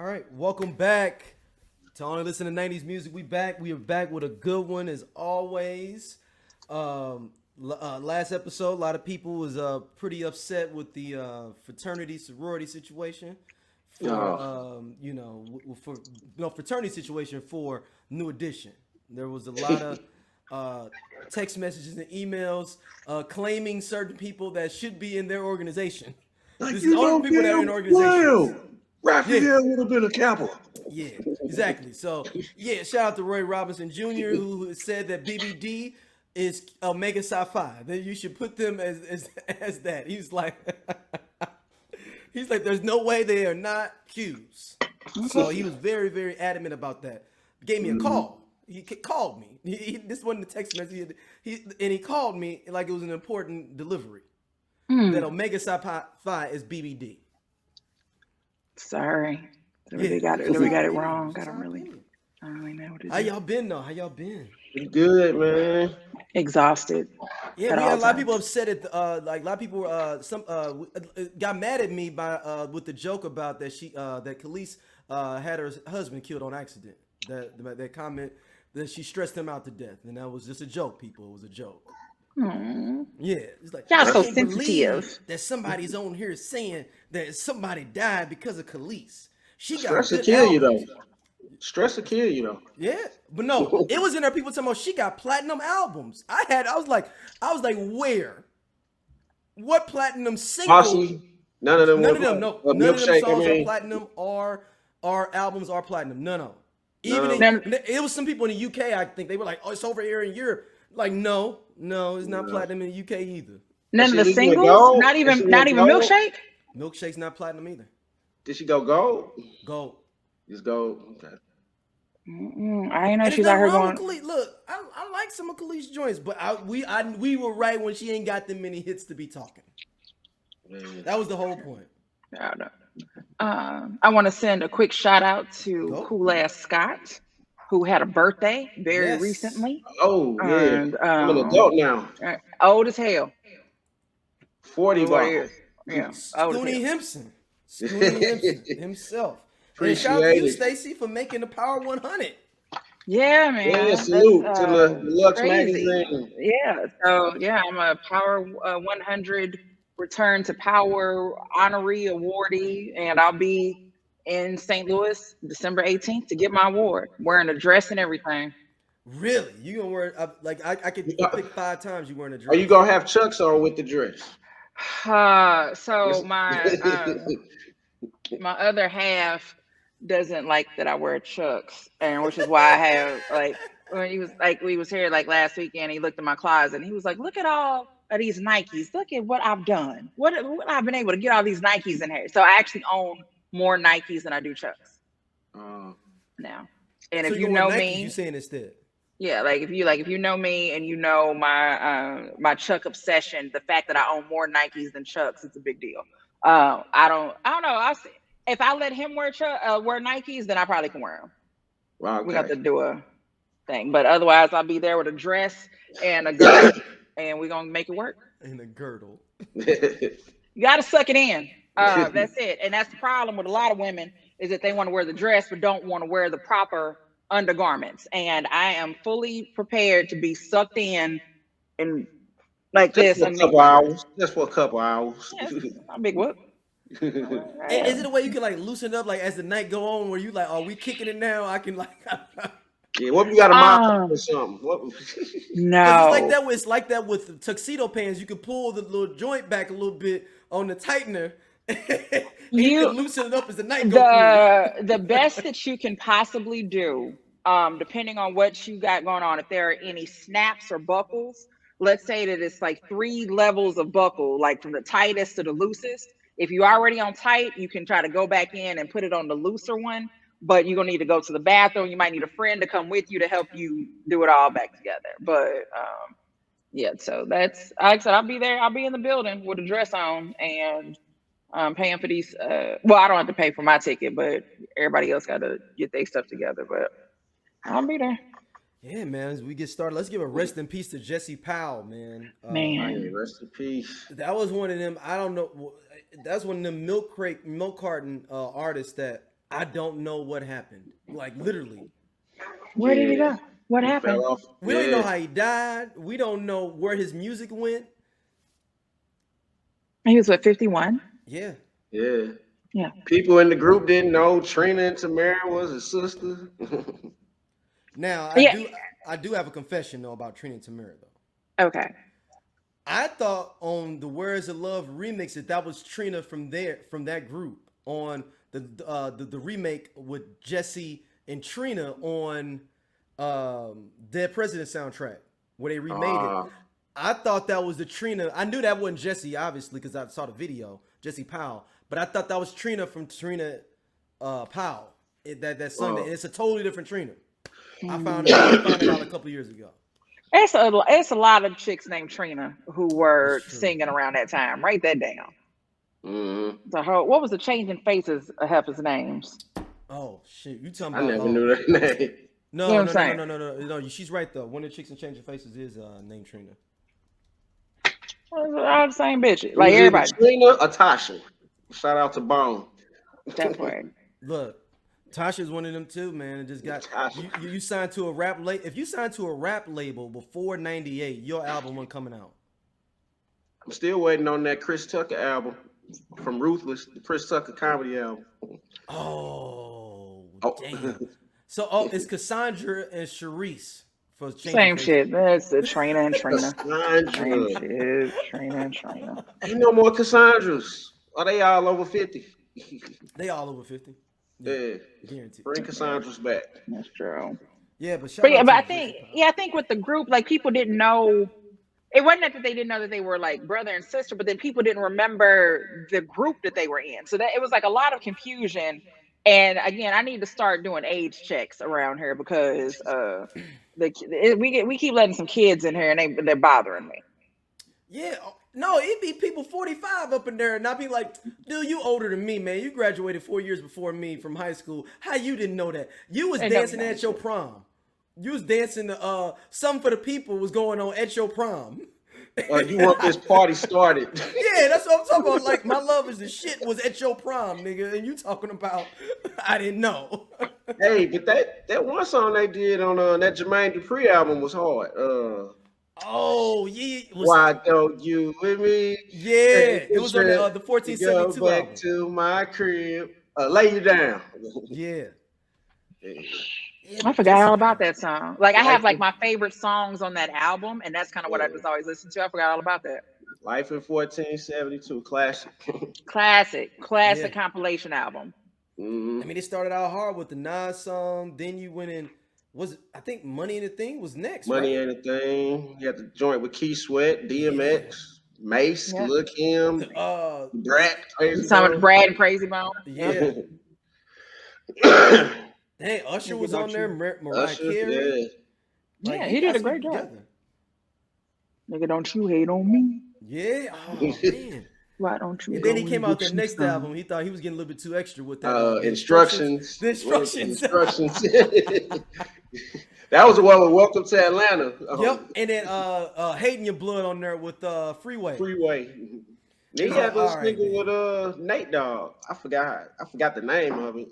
right, welcome back to Only Listen to 90s Music. We are back with a good one as always. Last episode, a lot of people was pretty upset with the fraternity sorority situation for fraternity situation for New Edition. There was a lot of text messages and emails claiming certain people that should be in their organization. Like, This is you only don't people that are damn in organizations. well. Raphael would have been a capo. Yeah, exactly. So, yeah, shout out to Roy Robinson Jr., who said that BBD is Omega Psi Phi. That you should put them as that. He's like, there's no way they are not Qs. So he was very, very adamant about that. Gave me a call. He called me. This wasn't a text message. He called me like it was an important delivery. That Omega Psi Phi is BBD. Sorry. We got it wrong. I don't really know what it is. How y'all been though? How y'all been? Good, man. Exhausted. Yeah, we had a lot of people upset at like a lot of people got mad at me by with the joke about that that Khalees had her husband killed on accident. That comment that she stressed him out to death, and that was just a joke. People, it was a joke. Yeah, it's like y'all so can't believe sensitive that somebody's on here saying that somebody died because of Khalees. She got Stress will good kill you albums. though. Stress will kill you though. Yeah, but no, it was in there. People talking about she got platinum albums. I was like, where? What platinum single? Posse, none of them. No. None of them Milkshake, songs are platinum or albums are platinum. No. Even it was some people in the UK. I think they were like, oh, it's over here in Europe. Like, no, it's not platinum in the UK either. None of the singles. Not even Milkshake. Milkshake's not platinum either. Did she go gold? Gold. Just gold. Okay. I ain't know she's out here going. Look, I like some of Khalees' joints, but we were right when she ain't got them many hits to be talking. Man. That was the whole point. I want to send a quick shout out to Cool Ass Scott, who had a birthday very recently. Oh yeah, and, I'm an adult now. Old as hell. 40 years. Yeah. Scooney Himpson himself. And shout out to you, Stacy, for making the Power 100. Yeah, man. Yeah, salute to the Lux magazine. Yeah, so I'm a Power 100 Return to Power honoree awardee, and I'll be in St. Louis December 18th to get my award, wearing a dress and everything. Really? You gonna wear I could pick 5 times you wearing a dress. Are you gonna have Chucks on with the dress? So my other half doesn't like that I wear Chucks, and which is why I have when he was we was here last weekend, he looked at my closet and he was like, look at all of these Nikes. Look at what I've done. What I've been able to get all these Nikes in here. So I actually own more Nikes than I do Chucks. Now. And so if you know me, you saying instead. Yeah, if you know me and you know my Chuck obsession, the fact that I own more Nikes than Chucks, it's a big deal. I don't know. If I let him wear Nikes, then I probably can wear them. Okay. We got to do a thing, but otherwise I'll be there with a dress and a girdle, and we're gonna make it work. And a girdle. You got to suck it in. That's it, and that's the problem with a lot of women is that they want to wear the dress but don't want to wear the proper undergarments, and I am fully prepared to be sucked in and like just this. For a couple hours. Just for a couple hours. Yeah, a big whoop. Is it a way you can loosen up as the night go on where you are we kicking it now? I can yeah, what if you got a mop or something? No. It's like that with tuxedo pants. You can pull the little joint back a little bit on the tightener. You can loosen it up as the night goes through. The best that you can possibly do, depending on what you got going on, if there are any snaps or buckles, let's say that it's 3 levels of buckle, from the tightest to the loosest. If you're already on tight, you can try to go back in and put it on the looser one, but you're gonna need to go to the bathroom. You might need a friend to come with you to help you do it all back together. But so that's, like I said, I'll be there. I'll be in the building with a dress on, and paying for these. Well, I don't have to pay for my ticket, but everybody else got to get their stuff together. But I'll be there. Yeah, man. As we get started, let's give a rest in peace to Jesse Powell, man. Rest in peace. That was one of them. I don't know. That's one of them milk carton artists that I don't know what happened. Like literally, Where did he Yeah. go? What He happened? fell off. we don't even Yeah. know how he died. We don't know where his music went. He was what, 51? Yeah. Yeah. Yeah. People in the group didn't know Trina and Tamara was his sister. Now Yeah. I do have a confession though about Trina and Tamara though. Okay. I thought on the Words of Love remix that was Trina from that group on the remake with Jesse and Trina on Dead President soundtrack where they remade it. I thought that was the Trina. I knew that wasn't Jesse obviously because I saw the video, Jesse Powell. But I thought that was Trina from Trina Powell. That Sunday. And it's a totally different Trina. I found it out a couple years ago. It's a lot of chicks named Trina who were singing around that time. Write that down. Mm-hmm. What was the changing faces of half his names? Oh shit! You talking I about? never knew that name. No, You know no, what I'm no, no, no, no, no, no. She's right though. One of the chicks in Changing Faces is named Trina. Well, all the same bitch. It Like was either everybody. Trina or Tasha. Shout out to Bone. That's right. Look, Tasha's one of them too, man. It just got you signed to a rap label. If you signed to a rap label before '98, your album wasn't coming out. I'm still waiting on that Chris Tucker album from Ruthless, the Chris Tucker comedy album. Oh. Damn. So, it's Cassandra and Sharice for Same shit. That's Trina and Trina. Cassandra. Same shit. Trina and Trina. Ain't no more Cassandras. Are they all over 50? They all over 50. Yeah. Guaranteed. Bring Cassandra's back. That's true. Yeah, but I think with the group, like people didn't know. It wasn't that they didn't know that they were like brother and sister, but then people didn't remember the group that they were in. So that it was like a lot of confusion. And again, I need to start doing age checks around here because we keep letting some kids in here and they're bothering me. Yeah, no, it'd be people 45 up in there, and I'd be like, dude, you older than me, man. You graduated 4 years before me from high school. How you didn't know that? You was dancing at your prom. You was dancing to Something for the People was going on at your prom. You want this party started. Yeah, that's what I'm talking about. Like, My Love Is the Shit was at your prom, nigga, and you talking about I didn't know. Hey, but that one song they did on that Jermaine Dupri album was hard. Oh, yeah. Why don't you with me? Yeah, it was on the 1472 go back album. to my crib. Lay you down. Yeah. I forgot all about that song. Like I have like my favorite songs on that album, and that's kind of what I just always listen to. I forgot all about that. Life in 1472, classic. classic compilation album. Mm-hmm. I mean, it started out hard with the Nas song. Then you went in. I think Money Ain't a Thing was next. Money right? Ain't a Thing. You had the joint with Key Sweat, DMX, Mace, Lil' Kim, Brad, Brad and Crazy Bone. Yeah. Dang, Usher was on there. Mariah Carey. Yeah, he did a great job. Nigga, don't you hate on me? Yeah. Oh man. Why don't you? And then he came out the next album. He thought he was getting a little bit too extra with that. Instructions. The instructions. That was the one with Welcome to Atlanta. Yep. And then Hating Your Blood on there with Freeway. Then he had this nigga with Nate Dogg. I forgot the name of it.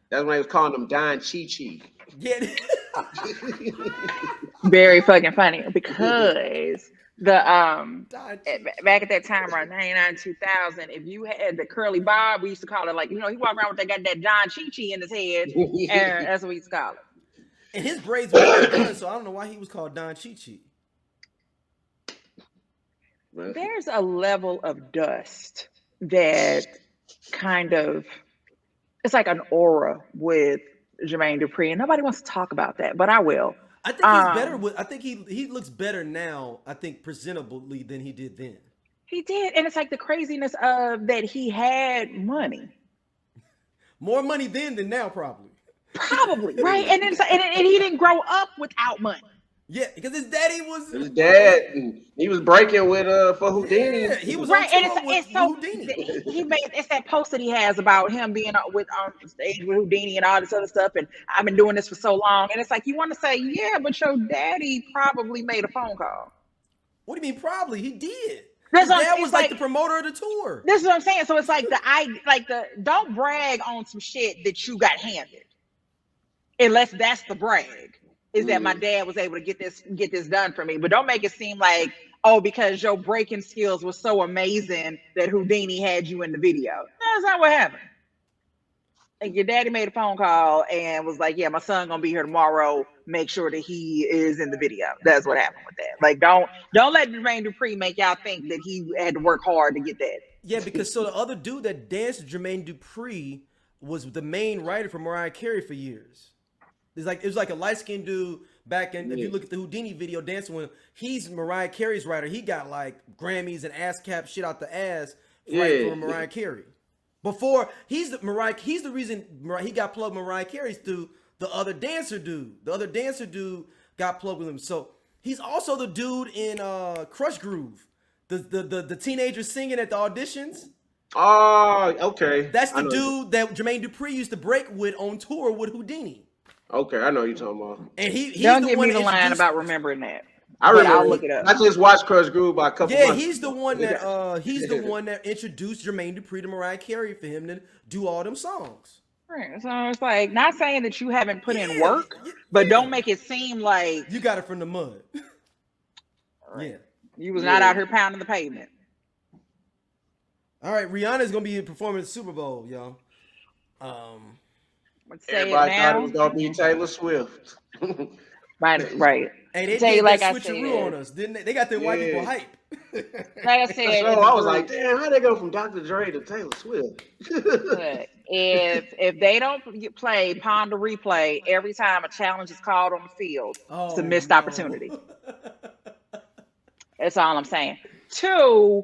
That's when they was calling him Don Chi-Chi. Yeah. Very fucking funny because the back at that time around 99, 2000, if you had the curly bob, we used to call it like, he walked around with that Don Chi-Chi in his head, and that's what we used to call it. And his braids were already done, so I don't know why he was called Don Chi-Chi. There's a level of dust that kind of, it's like an aura with Jermaine Dupri, and nobody wants to talk about that, but I will. I think he's better I think he looks better now, I think, presentably than he did then. He did, and it's like the craziness of that he had money. More money then than now, probably. Probably, right? And he didn't grow up without money. Yeah, because his daddy was his dad. He was breaking with for Houdini. Yeah, he was right, on and it's so Houdini. It's that post that he has about him being on stage with Houdini and all this other stuff. And I've been doing this for so long, and it's like you want to say, yeah, but your daddy probably made a phone call. What do you mean? Probably he did. His dad was like the promoter of the tour. This is what I'm saying. So it's like don't brag on some shit that you got handed. Unless that's the brag. Is that my dad was able to get this done for me. But don't make it seem like, oh, because your breaking skills were so amazing that Houdini had you in the video. No, that's not what happened. Like your daddy made a phone call and was like, yeah, my son gonna be here tomorrow. Make sure that he is in the video. That's what happened with that. Like, don't let Jermaine Dupri make y'all think that he had to work hard to get that. Yeah, because so the other dude that danced with Jermaine Dupri was the main writer for Mariah Carey for years. It was like a light-skinned dude back in, if you look at the Houdini video dancing with him, he's Mariah Carey's writer. He got like Grammys and ASCAP shit out the ass for Mariah Carey. Before he's the reason he got plugged Mariah Carey's through the other dancer dude. The other dancer dude got plugged with him. So he's also the dude in Crush Groove. The teenager singing at the auditions. Oh, okay. That's the dude that Jermaine Dupri used to break with on tour with Houdini. Okay, I know what you're talking about. And he's don't the give one me the line about remembering that. I remember. I'll look it up. I just watched Crush Groove by a couple months. Yeah, he's the one that introduced Jermaine Dupri to Mariah Carey for him to do all them songs. Right. So it's like, not saying that you haven't put in work, but don't make it seem like you got it from the mud. Right. Yeah. You was not out here pounding the pavement. All right, Rihanna's gonna be performing at the Super Bowl, y'all. Everybody thought it was gonna be Taylor Swift. Right. Hey, they did like switcheroo on us, didn't they? They got their white people hype. Like I said, so I was like, damn, how they go from Dr. Dre to Taylor Swift? if they don't play Ponder Replay every time a challenge is called on the field, it's a missed opportunity. That's all I'm saying. 2,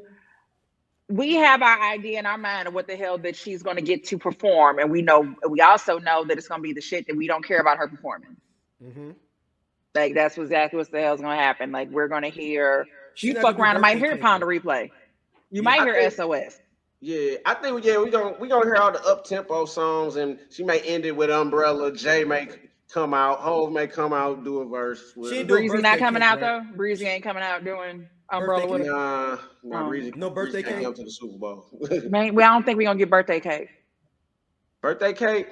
we have our idea in our mind of what the hell that she's going to get to perform, and we also know that it's going to be the shit that we don't care about her performing. Mm-hmm. Like that's exactly what the hell's going to happen. Like we're going to hear you fuck around and might hear Ponder Replay. You might hear SOS. Yeah, I think we gonna hear all the up tempo songs, and she may end it with Umbrella. Jay may come out, Hov may come out, do a verse. Breezy not coming out though. Breezy ain't coming out doing Umbrella with her. Nah, Breezy. No birthday cake. Come to the Super Bowl. Man, I don't think we're gonna get birthday cake. Birthday cake?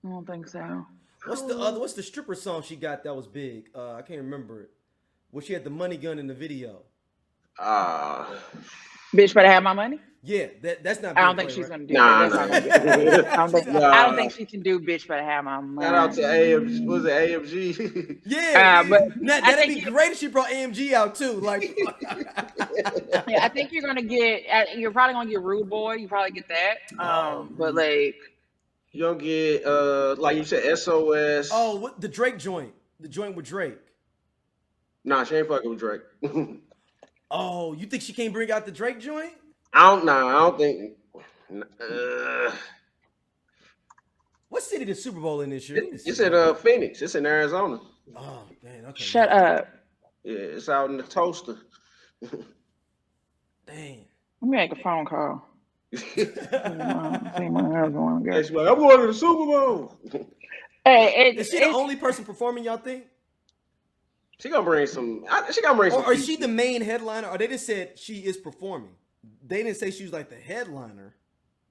I don't think so. What's the stripper song she got that was big? I can't remember it. Where she had the money gun in the video. Bitch better have my money. Yeah, that's not. I don't think she's gonna do that. I don't think she can do bitch better have my money. Shout out to AMG. Was it AMG? Yeah, but that'd be great if she brought AMG out too. Like, yeah, I think you're probably gonna get Rude Boy. You probably get that. But like, you're gonna get like you said, SOS. Oh, what the Drake joint? The joint with Drake. Nah, she ain't fucking with Drake. Oh, you think she can't bring out the Drake joint? I don't think. What city the Super Bowl in this year? It's at Phoenix. It's in Arizona. Oh, man. Okay. Shut up. Yeah, it's out in the toaster. Dang. Let me make a phone call. She's like, I'm going to the Super Bowl. Hey, is she the only person performing, y'all think? She gonna bring some. Or is she the main headliner? Or they just said she is performing? They didn't say she was like the headliner.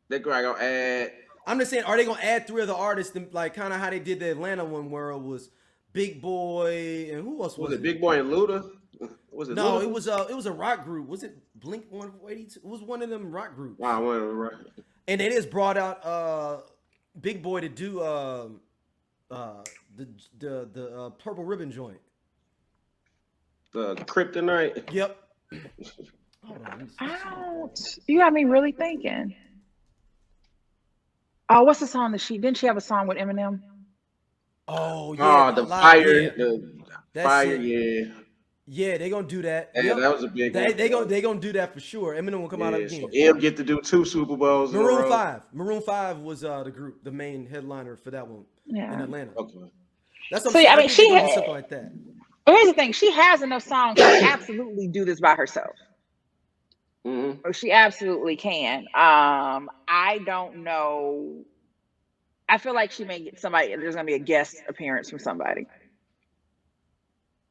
They're gonna add. I'm just saying, are they gonna add 3 other artists, like kind of how they did the Atlanta one, where it was Big Boy and who else was it? Big Boy and Luda? Was it? No, Luda? it was a rock group. Was it Blink 182? It was one of them rock groups. Wow, one of them rock. And they just brought out Big Boy to do the Purple Ribbon joint. The Kryptonite. Yep. You got me really thinking. Oh, what's the song that didn't she have a song with Eminem? Oh yeah. The fire. Yeah. The fire. Yeah. Yeah, they gonna do that. Yeah, that was a big. They gonna do that for sure. Eminem will come out again. So M get to do 2 Super Bowls. Maroon 5. Maroon 5 was the group, the main headliner for that one in Atlanta. Okay. That's what I mean, she had something like that. But here's the thing: she has enough songs to absolutely do this by herself. Mm-hmm. She absolutely can. I don't know. I feel like she may get somebody. There's gonna be a guest appearance from somebody.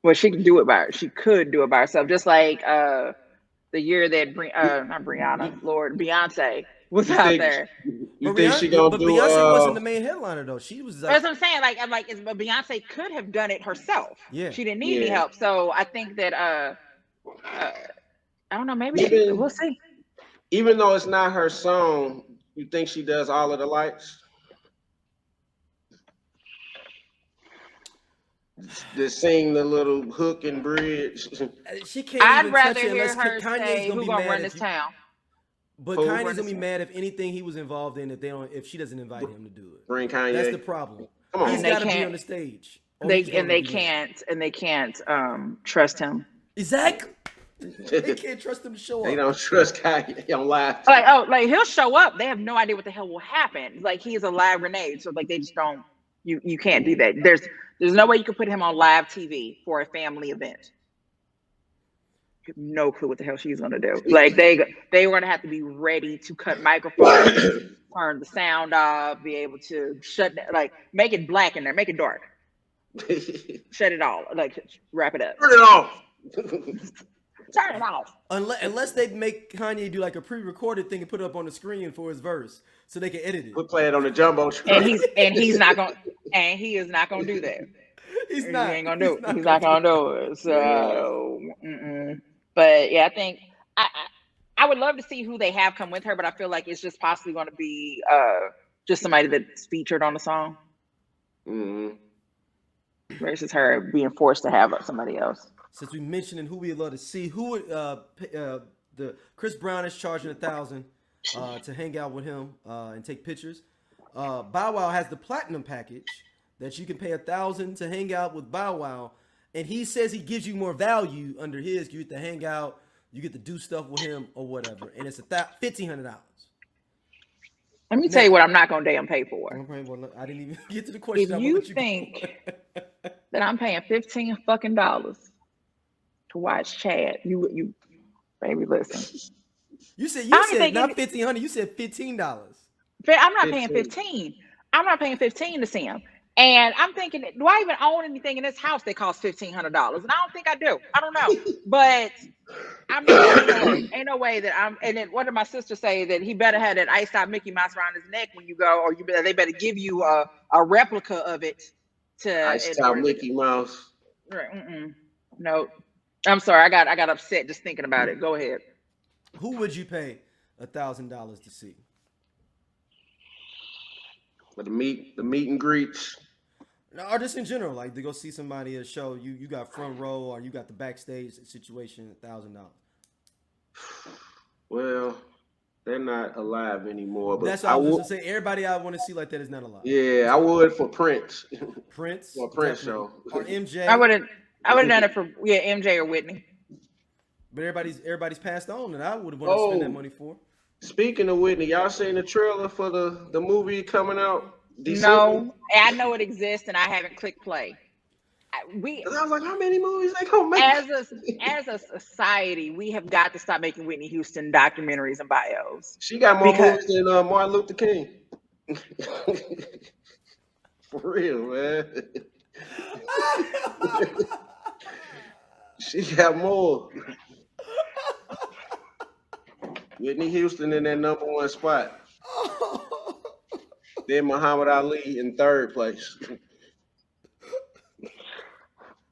Well, she can do it by. She could do it by herself, just like the year that not Brianna, Lord, Beyonce was You out think there. you think she gonna do? Beyonce wasn't the main headliner though. She was like, That's what I'm saying. Like, I'm like, Beyonce could have done it herself. Yeah. She didn't need any Yeah. help. So I think that I don't know. Maybe Even- we'll see. Even though it's not her song, you think she does all of the lights? To sing the little hook and bridge. she can't I'd even rather touch it hear unless her Kanye's say, gonna "Who be gonna mad run if this you. town?" But Who Kanye's run gonna be this mad if anything he was involved in if she doesn't invite him to do it. Bring Kanye. That's the problem. Come on. He's And they got to be can't- on the stage. or They he's gonna and they be mad. can't trust him. Exactly. They can't trust him to show They up. don't trust Kanye on live. Like he'll show up. They have no idea what the hell will happen. Like he is a live grenade. So like they just don't. You can't do that. There's no way you can put him on live TV for a family event. You have no clue what the hell she's gonna do. Like they were gonna have to be ready to cut microphones, turn the sound off, be able to shut down, like make it black in there, make it dark, shut it all, like wrap it up, Turn it off. turn it off. Unless they make Kanye do like a pre-recorded thing and put it up on the screen for his verse, so they can edit it. We'll play it on the jumbo. And he is not gonna do that. He's He not. ain't gonna do it. He's not gonna do it. So, but yeah, I think I would love to see who they have come with her, but I feel like it's just possibly going to be just somebody that's featured on the song Mm-hmm. versus her being forced to have somebody else. Since we mentioned who we'd love to see, who would the Chris Brown is charging $1,000 to hang out with him and take pictures. Bow Wow has the platinum package that you can pay $1,000 to hang out with Bow Wow, and he says he gives you more value under his. You get to hang out, you get to do stuff with him or whatever, and it's $1,500. Let me tell you what I'm not gonna damn pay for. I didn't even get to the question. If you think that I'm paying $15 fucking to watch Chad, you baby, listen. You said thinking- not $1,500. You said $15. I'm not paying 15. I'm not paying 15 to see him. And I'm thinking, do I even own anything in this house that costs $1,500? And I don't think I do. I don't know. But I'm not, ain't no way that I'm. And then what did my sister say? That he better have that iced out Mickey Mouse around his neck when you go, or they better give you a replica of it to Iced out Mickey Mouse. Right. No, I'm sorry. I got upset just thinking about it. Go ahead. Who would you pay $1,000 to see? For the meet and greets. Or just in general, like to go see somebody at a show, you got front row or you got the backstage situation, $1,000. Well, they're not alive anymore. But That's what I was gonna say. Everybody I want to see like that is not alive. Yeah, I would for Prince. Prince, For a Prince definitely. show. Or MJ. I would have done it for MJ or Whitney. But everybody's passed on, and I would have wanted to spend that money for. Speaking of Whitney, y'all seen the trailer for the movie coming out? December? No, I know it exists, and I haven't clicked play. I was like, how many movies they gonna make? As a society, we have got to stop making Whitney Houston documentaries and bios. She got more movies than Martin Luther King. For real, man. She got more. Whitney Houston in that #1 spot. Then Muhammad Ali in 3rd place.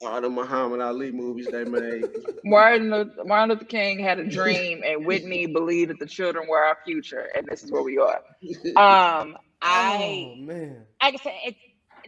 All the Muhammad Ali movies they made. Martin Luther King had a dream, and Whitney believed that the children were our future, and this is where we are. Oh man! Like I said,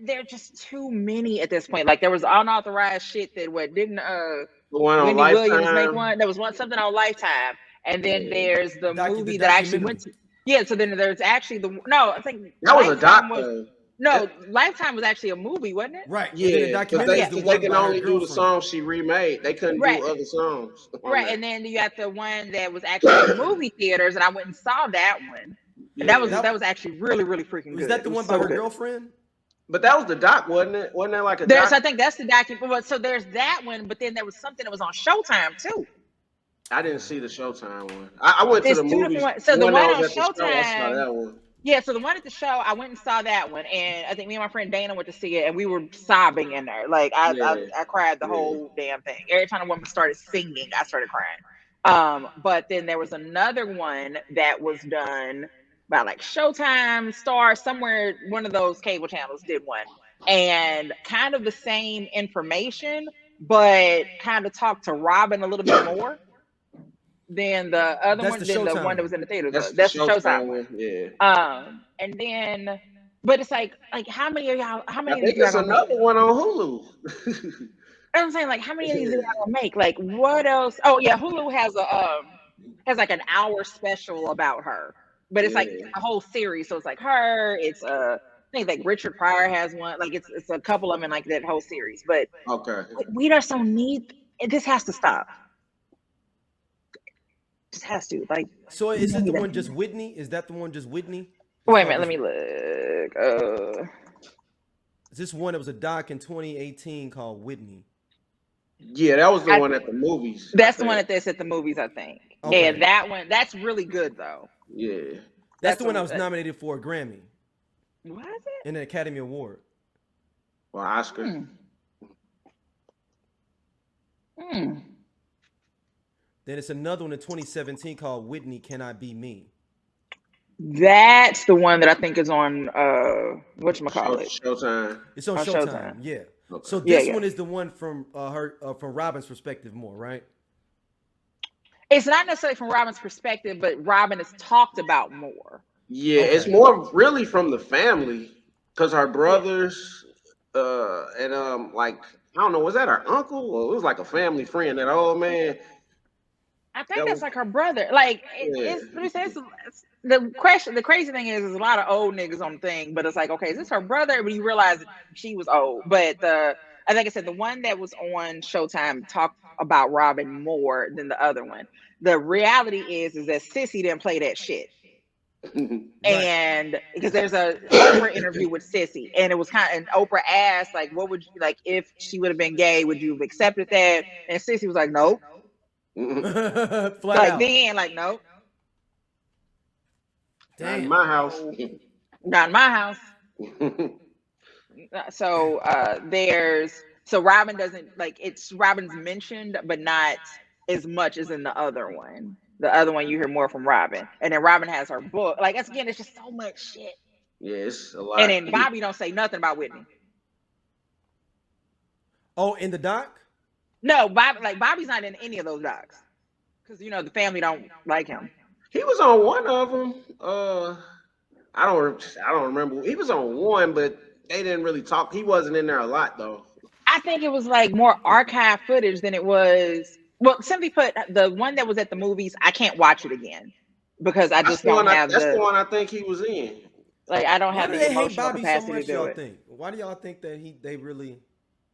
there are just too many at this point. Like there was unauthorized shit that didn't The one on Wendy Williams Lifetime. make one? There was something on Lifetime, and then there's the movie the that I actually documentary. went to. Yeah, so then there's actually I think That was a Lifetime doc. No, Lifetime was actually a movie, wasn't it? Right. Yeah, And then the because documentary is the they one can about her only do the girlfriend. songs she remade. They couldn't Right. do other songs. on Right, that. and then you got the one that was actually in movie theaters, and I went and saw that one. And that was actually really, really freaking good. Was that the It one was by so her good. girlfriend? But that was the doc, wasn't it? Wasn't that like a I doc? think that's the document. So there's that one, but then there was something that was on Showtime too. I didn't see the Showtime one. I went to There's the two movies. different ones. So the one that on was at the show, I saw Showtime- that one. Yeah, so the one at the show, I went and saw that one, and I think me and my friend Dana went to see it, and we were sobbing in there. Like I cried the whole damn thing. Every time a woman started singing, I started crying. But then there was another one that was done by like Showtime, Star, somewhere, one of those cable channels did one. And kind of the same information, but kind of talked to Robin a little bit more than the other That's one, the than the Showtime one that one. was in the theaters. That's the That's the Showtime Showtime one. one. Yeah. And then, but it's like how many of y'all, how I many of think these y'all it's gonna make? another one on Hulu. I'm saying, like, how many of these are y'all gonna make? Like, what else? Oh yeah, Hulu has like an hour special about her, but it's like Yeah. a whole series. So it's like her. It's I think like Richard Pryor has one. Like it's a couple of them in like that whole series. But Okay. we just don't need. This has to stop. Just has to. Like, So is it the one just Whitney? Is that the one just Whitney? It's wait a called minute, let me look. this one that was a doc in 2018 called Whitney. Yeah, that was the one at the movies. That's the one that's at the movies, I think. Okay. And that one, that's really good though. Yeah. That's the one I was nominated for a Grammy Was it? and an Academy Award. Well, Oscar. Then it's another one in 2017 called Whitney Cannot Be Me. That's the one that I think is on whatchamacallit. Showtime. It's on On Showtime. Showtime. Yeah. Okay. So this Yeah. one is the one from from Robin's perspective more, right? It's not necessarily from Robin's perspective, but Robin is talked about more. Yeah, Okay. it's more really from the family because her brothers, and like I don't know, was that her uncle or it was like a family friend? That old man. I think That that's was- like her brother. Like Yeah. let me say it's the question. The crazy thing is a lot of old niggas on the thing, but it's like, okay, is this her brother? But you realize that she was old. But I think I said the one that was on Showtime talked about Robin more than the other one. The reality is that Sissy didn't play that shit. And because there's a Oprah interview with Sissy, and it was and Oprah asked, like, what would you like if she would have been gay? Would you have accepted that? And Sissy was like, nope. Flat Like out. then, like, nope. Not in my house. Not in my house. So Robin doesn't like it's Robin's mentioned, but not as much as in the other one. The other one you hear more from Robin, and then Robin has her book. Like that's again, it's just so much shit. Yeah, it's a lot. And then Bobby don't say nothing about Whitney. Oh, in the doc? No, Bobby's not in any of those docs because the family don't like him. He was on one of them. I don't remember. He was on one, but they didn't really talk. He wasn't in there a lot though. I think it was like more archive footage than it was. Well, simply put, the one that was at the movies, I can't watch it again because I just don't have That's the one I think he was in. Like I don't Why have do the they hate emotional Bobby so capacity much, to do y'all it. think? Why do y'all think that they really...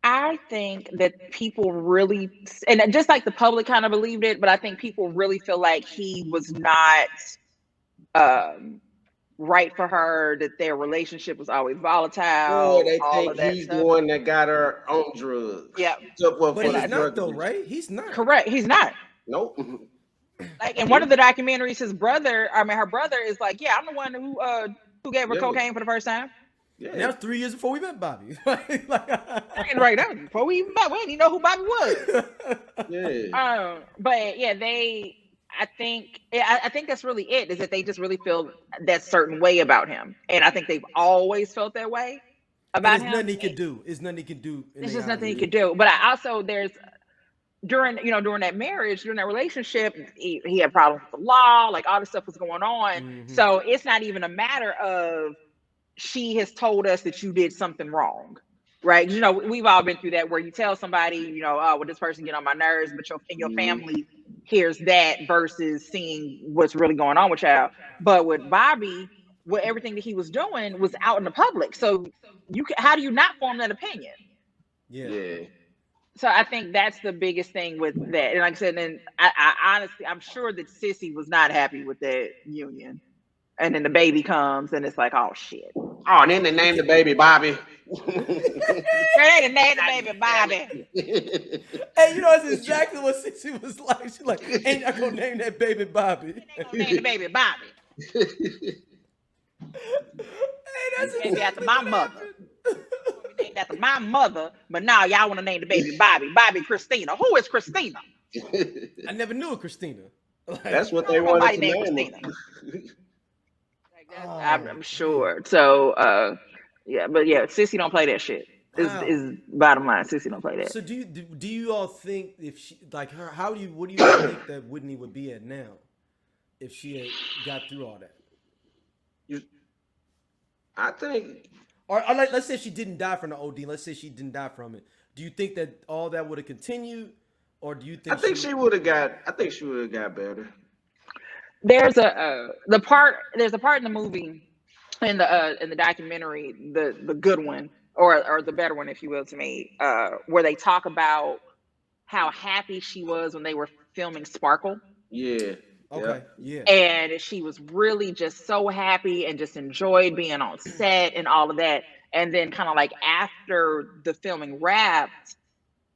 I think that people really, and just like the public kind of believed it, but I think people really feel like he was not right for her, that their relationship was always volatile. Oh, they all think of that he's stuff. the one that got her on drugs. Yeah. But he's not though, right? He's not. Correct. He's not. Nope. Like in one of the documentaries, her brother is like, yeah, I'm the one who gave her cocaine for the first time. Yeah. And that was 3 years before we met Bobby. Right, that was before we even met. We didn't even know who Bobby was. Yeah. But yeah, I think that's really it, is that they just really feel that certain way about him. And I think they've always felt that way about him. There's nothing he could do. There's nothing he could do. There's just nothing he could do. But I also, during that marriage, during that relationship, he had problems with the law, like all this stuff was going on. Mm-hmm. So it's not even a matter of she has told us that you did something wrong. Right. We've all been through that where you tell somebody, well, this person get on my nerves, but your family hears that versus seeing what's really going on with y'all. But with Bobby, everything that he was doing was out in the public. So how do you not form that opinion? Yeah. So I think that's the biggest thing with that. And like I said, and I honestly, I'm sure that Sissy was not happy with that union. And then the baby comes and it's like, oh shit. Oh, and then they named the baby Bobby. They named the baby Bobby. Hey, that's exactly what Sissy was like. She's like, ain't not gonna name that baby Bobby. Ain't gonna name the baby Bobby. Hey, that's exactly after my mother. Named after my mother, but now y'all want to name the baby Bobby. Bobby Christina. Who is Christina? I never knew a Christina. Like, That's what I they don't know wanted nobody to named name Christina. her. Like that's, oh, I'm sure. So, yeah, but yeah, Sissy don't play that shit. wow. Is bottom line. Sissy don't play that. So do you all think if she like her? What do you all think that Whitney would be at now if she had got through all that? You, I think Or like, let's say she didn't die from the OD. Let's say she didn't die from it. Do you think that all that would have continued, or do you think she would have got. I think she would have got better. There's there's a part in the movie in the documentary, the good one or the better one, if you will, to me, where they talk about how happy she was when they were filming Sparkle. Yeah. Okay. Yeah. And she was really just so happy and just enjoyed being on set and all of that. And then kind of like after the filming wrapped,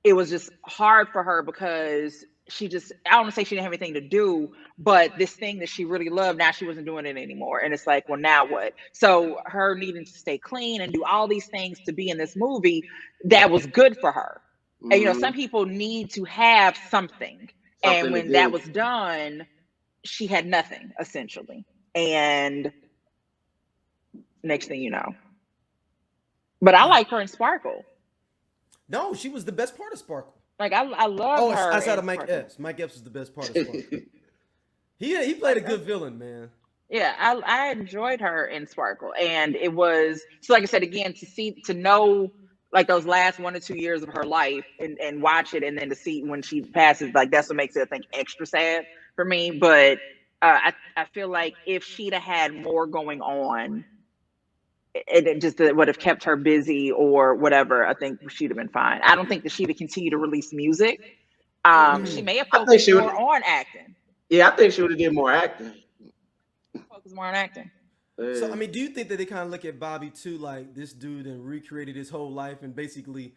it was just hard for her because she just, I don't want to say she didn't have anything to do, but this thing that she really loved, now she wasn't doing it anymore. And it's like, well, now what? So her needing to stay clean and do all these things to be in this movie, that was good for her. And, you know, some people need to have something. And when that was done, she had nothing, essentially. And next thing you know. But I like her in Sparkle. No, she was the best part of Sparkle. Like I love her. Outside of Mike Epps. Mike Epps was the best part of Sparkle. he played a good villain, man. Yeah, I enjoyed her in Sparkle, and it was so. Like I said again, to know like those last 1 or 2 years of her life, and watch it, and then to see when she passes, like that's what makes it, I think, extra sad for me. But I feel like if she'd have had more going on, it just would have kept her busy or whatever, I think she'd have been fine. I don't think that she'd have continued to release music. She may have focused more on acting. Yeah, I think she would have did more acting. Focus more on acting. So I mean, do you think that they kind of look at Bobby too, like this dude and recreated his whole life and basically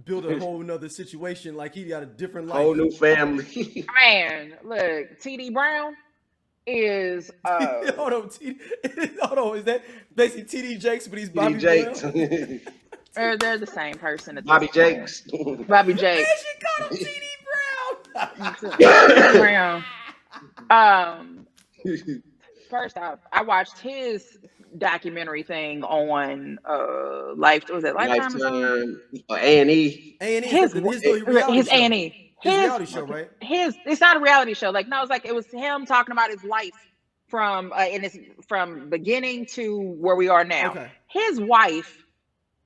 built a whole nother situation, like he got a different life, whole new family? Man, look, TD Brown is hold on, is that basically TD Jakes, but he's Bobby Jakes? They're the same person. At Bobby Jakes. Bobby Jakes. Man, she called him TD Brown. First off, I watched his documentary thing on Life. Was it Lifetime? A&E. A&E. His A&E. His reality show, right? It's not a reality show. Like, no, it was him talking about his life from from beginning to where we are now. Okay. His wife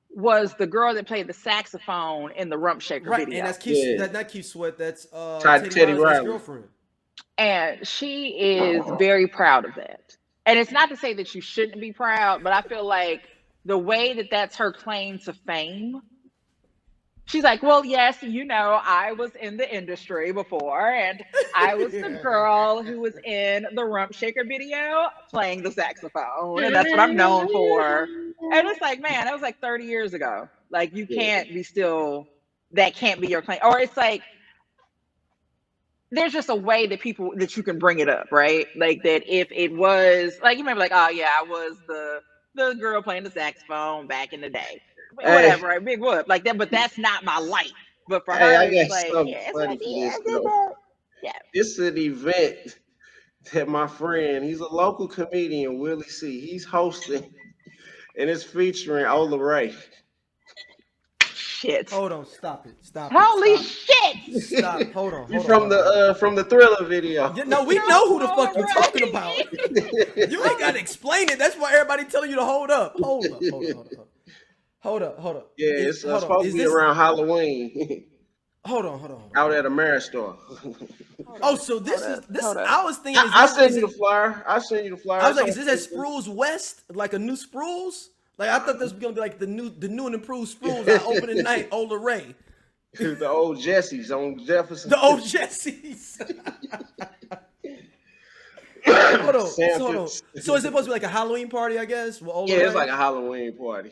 was the girl that played the saxophone in the Rump Shaker video. And that's Keith, not Keith Sweat. That's Teddy Riley's girlfriend. And she is very proud of that. And it's not to say that you shouldn't be proud, but I feel like the way that that's her claim to fame, she's like, well, yes, you know, I was in the industry before, and I was the girl who was in the Rump Shaker video playing the saxophone, and that's what I'm known for. And it's like, man, that was like 30 years ago. Like, you can't be that can't be your claim. Or it's like, there's just a way that you can bring it up, right? Like that if it was like, you remember like, oh yeah, I was the girl playing the saxophone back in the day. Whatever, right? Big whoop. Like that, but that's not my life. But for her, it's like, it's an event that my friend, he's a local comedian, Willie C. He's hosting, and it's featuring Ola Ray. Shit. Hold on, stop it. Holy shit! Stop. Hold on. From the Thriller video. Yeah, no, we know who the fuck you're talking about. You ain't gotta explain it. That's why everybody telling you to hold up. Hold up. Yeah, it's supposed to be around Halloween. Hold on. Out at Ameristar. Oh, so this is I was thinking. I sent you the flyer. I was like, is this at Spruce West, like a new Spruce? Like I thought this was gonna be like the new and improved Spruce on opening night. Ola Ray. The old Jesse's on Jefferson. The old Jesse's. Hold on. So is it supposed to be like a Halloween party? I guess. It's like a Halloween party.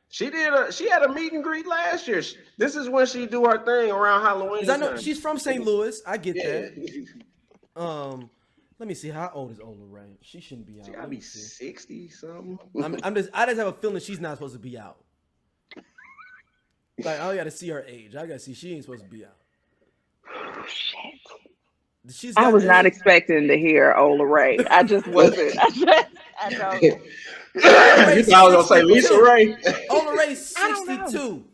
She had a meet and greet last year. This is when she do her thing around Halloween. I know she's from St. Louis. I get that. Let me see. How old is Ola Ray? She shouldn't be out. She gotta be 60 something. I just have a feeling she's not supposed to be out. Like I gotta see her age. I gotta see she ain't supposed to be out. shit. She's I got. was not expecting to hear Ola Ray. I just wasn't. I don't. Ola You Ray's thought I was gonna say Lisa 62. Ray? Ola Ray's I don't know. 62.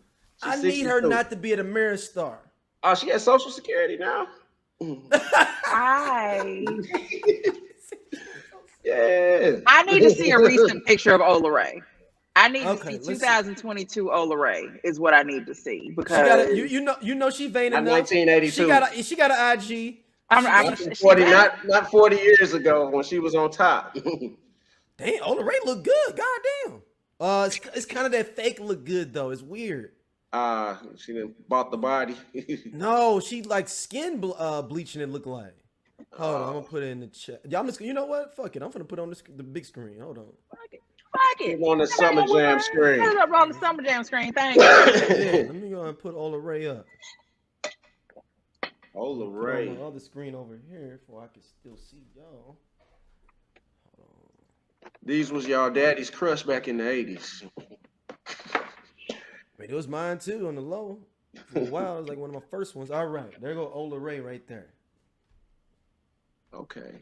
I She's need her 62. not to be an American star. Oh, she has Social Security now. I Yeah. need to see a recent picture of Ola Ray. I need to see let's see. 2022 Ola Ray is what I need to see She because got a, you know she vain Not enough. 1982. She got an IG. Not she 40, better. not 40 years ago when she was on top. Damn, Ola Ray look good. God damn. It's kind of that fake look good though. It's weird. She done bought the body. No, she like skin bleaching. It look like. Hold on, I'm gonna put it in the chat. Yeah, I'm just. You know what? Fuck it. I'm gonna put it on the big screen. Hold on. Fuck it. On the Summer Jam screen. Put it up on the Summer Jam screen. Thank you. Yeah, let me go and put Ola Ray up. Ola Put Ray. on my other screen over here so I can still see y'all. These was y'all daddy's crush back in the 80s. Wait, it was mine too on the low. For a while, it was like one of my first ones. All right, there go Ola Ray right there. Okay.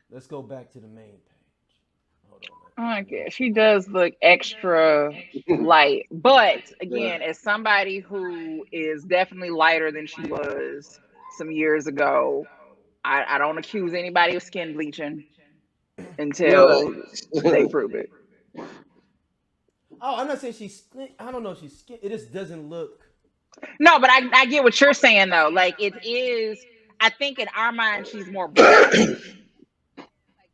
Let's go back to the main page. Hold on. I guess she does look extra light, but again, as somebody who is definitely lighter than she was some years ago, I don't accuse anybody of skin bleaching until they prove it. Oh, I'm not saying she's. I don't know if she's skin. It just doesn't look. No, but I get what you're saying though. Like it is. I think in our mind she's more brown. Like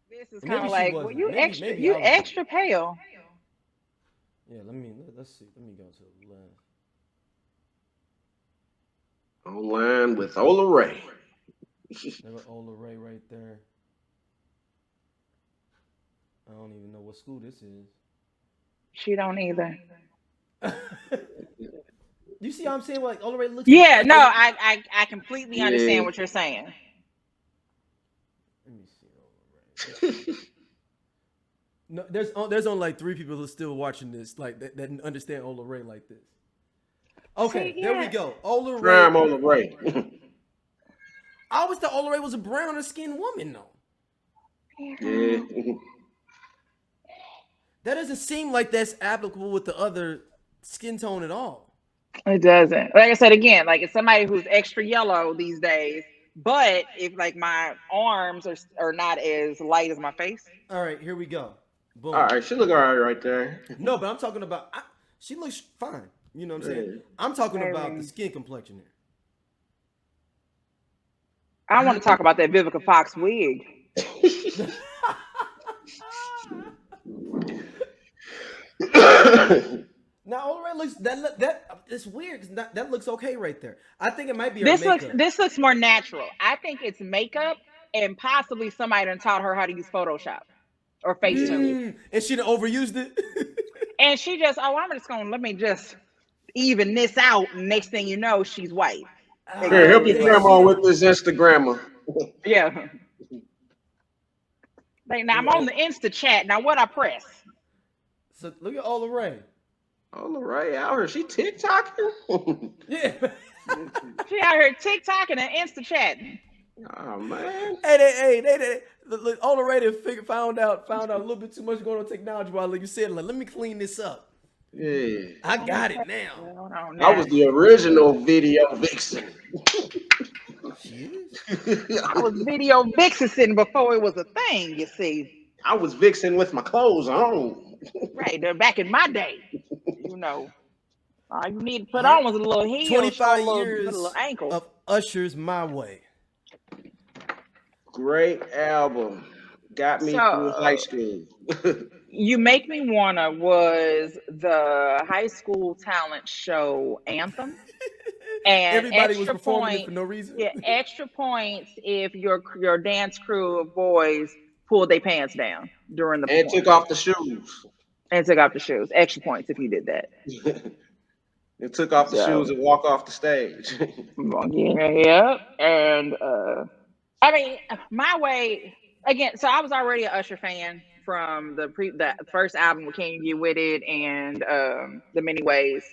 this is kind Maybe of she like, well, wasn't. you Maybe I was. extra pale. Yeah, let's see. Let me go to the left. Online with Ola Ray. There go Ola Ray right there. I don't even know what school this is. She don't either. You see how I'm saying? Like Ola Ray looks. Yeah, like no, I completely understand what you're saying. Let me see Ola Ray. No, there's only like 3 people who are still watching this, like that understand Ola Ray like this. Okay, there we go. Ola Ray. Prime Ola Ray. I always thought Ola Ray was a browner skinned woman though. Yeah. That doesn't seem like that's applicable with the other skin tone at all. It doesn't. Like I said again, like it's somebody who's extra yellow these days. But if like my arms are not as light as my face. All right, here we go. Boom. All right, she look all right there. No, but I'm talking about. She looks fine. You know what I'm saying? I'm talking about the skin complexion here. I want to talk about that Vivica Fox wig. Now, Ola Ray looks that it's weird because that looks okay right there. I think it might be her This makeup. this looks more natural. I think it's makeup and possibly somebody done taught her how to use Photoshop or Facetune. And she done overused it. And she just, I'm just gonna let me just even this out. And next thing you know, she's white. Here, help your grandma with this Instagrammer. Yeah. Like, now I'm on the Insta chat. Now what I press? So look at Ola Ray. Ola Ray out here. She TikToking? Yeah. She out here TikToking and Insta chatting. Oh man. Hey, look, Ola Ray found out a little bit too much going on technology while like you said, like, let me clean this up. Yeah. I got it now. I was the original video vixen. She is. I was video vixen before it was a thing, you see. I was vixen with my clothes on. Right, they're back in my day. You know, all you need to put on was a little heel, 25 a years little ankle. of Usher's My Way. Great album. Got me through high school. You Make Me Wanna was the high school talent show anthem. And everybody was performing it for no reason. Yeah, extra points if your dance crew of boys pulled their pants down during the and took off the shoes. And took off the shoes. Extra points if you did that. And took off the shoes and walk off the stage. Yeah. And I mean, My Way again. So I was already an Usher fan from the first album with Can You Get With It and the Many Ways.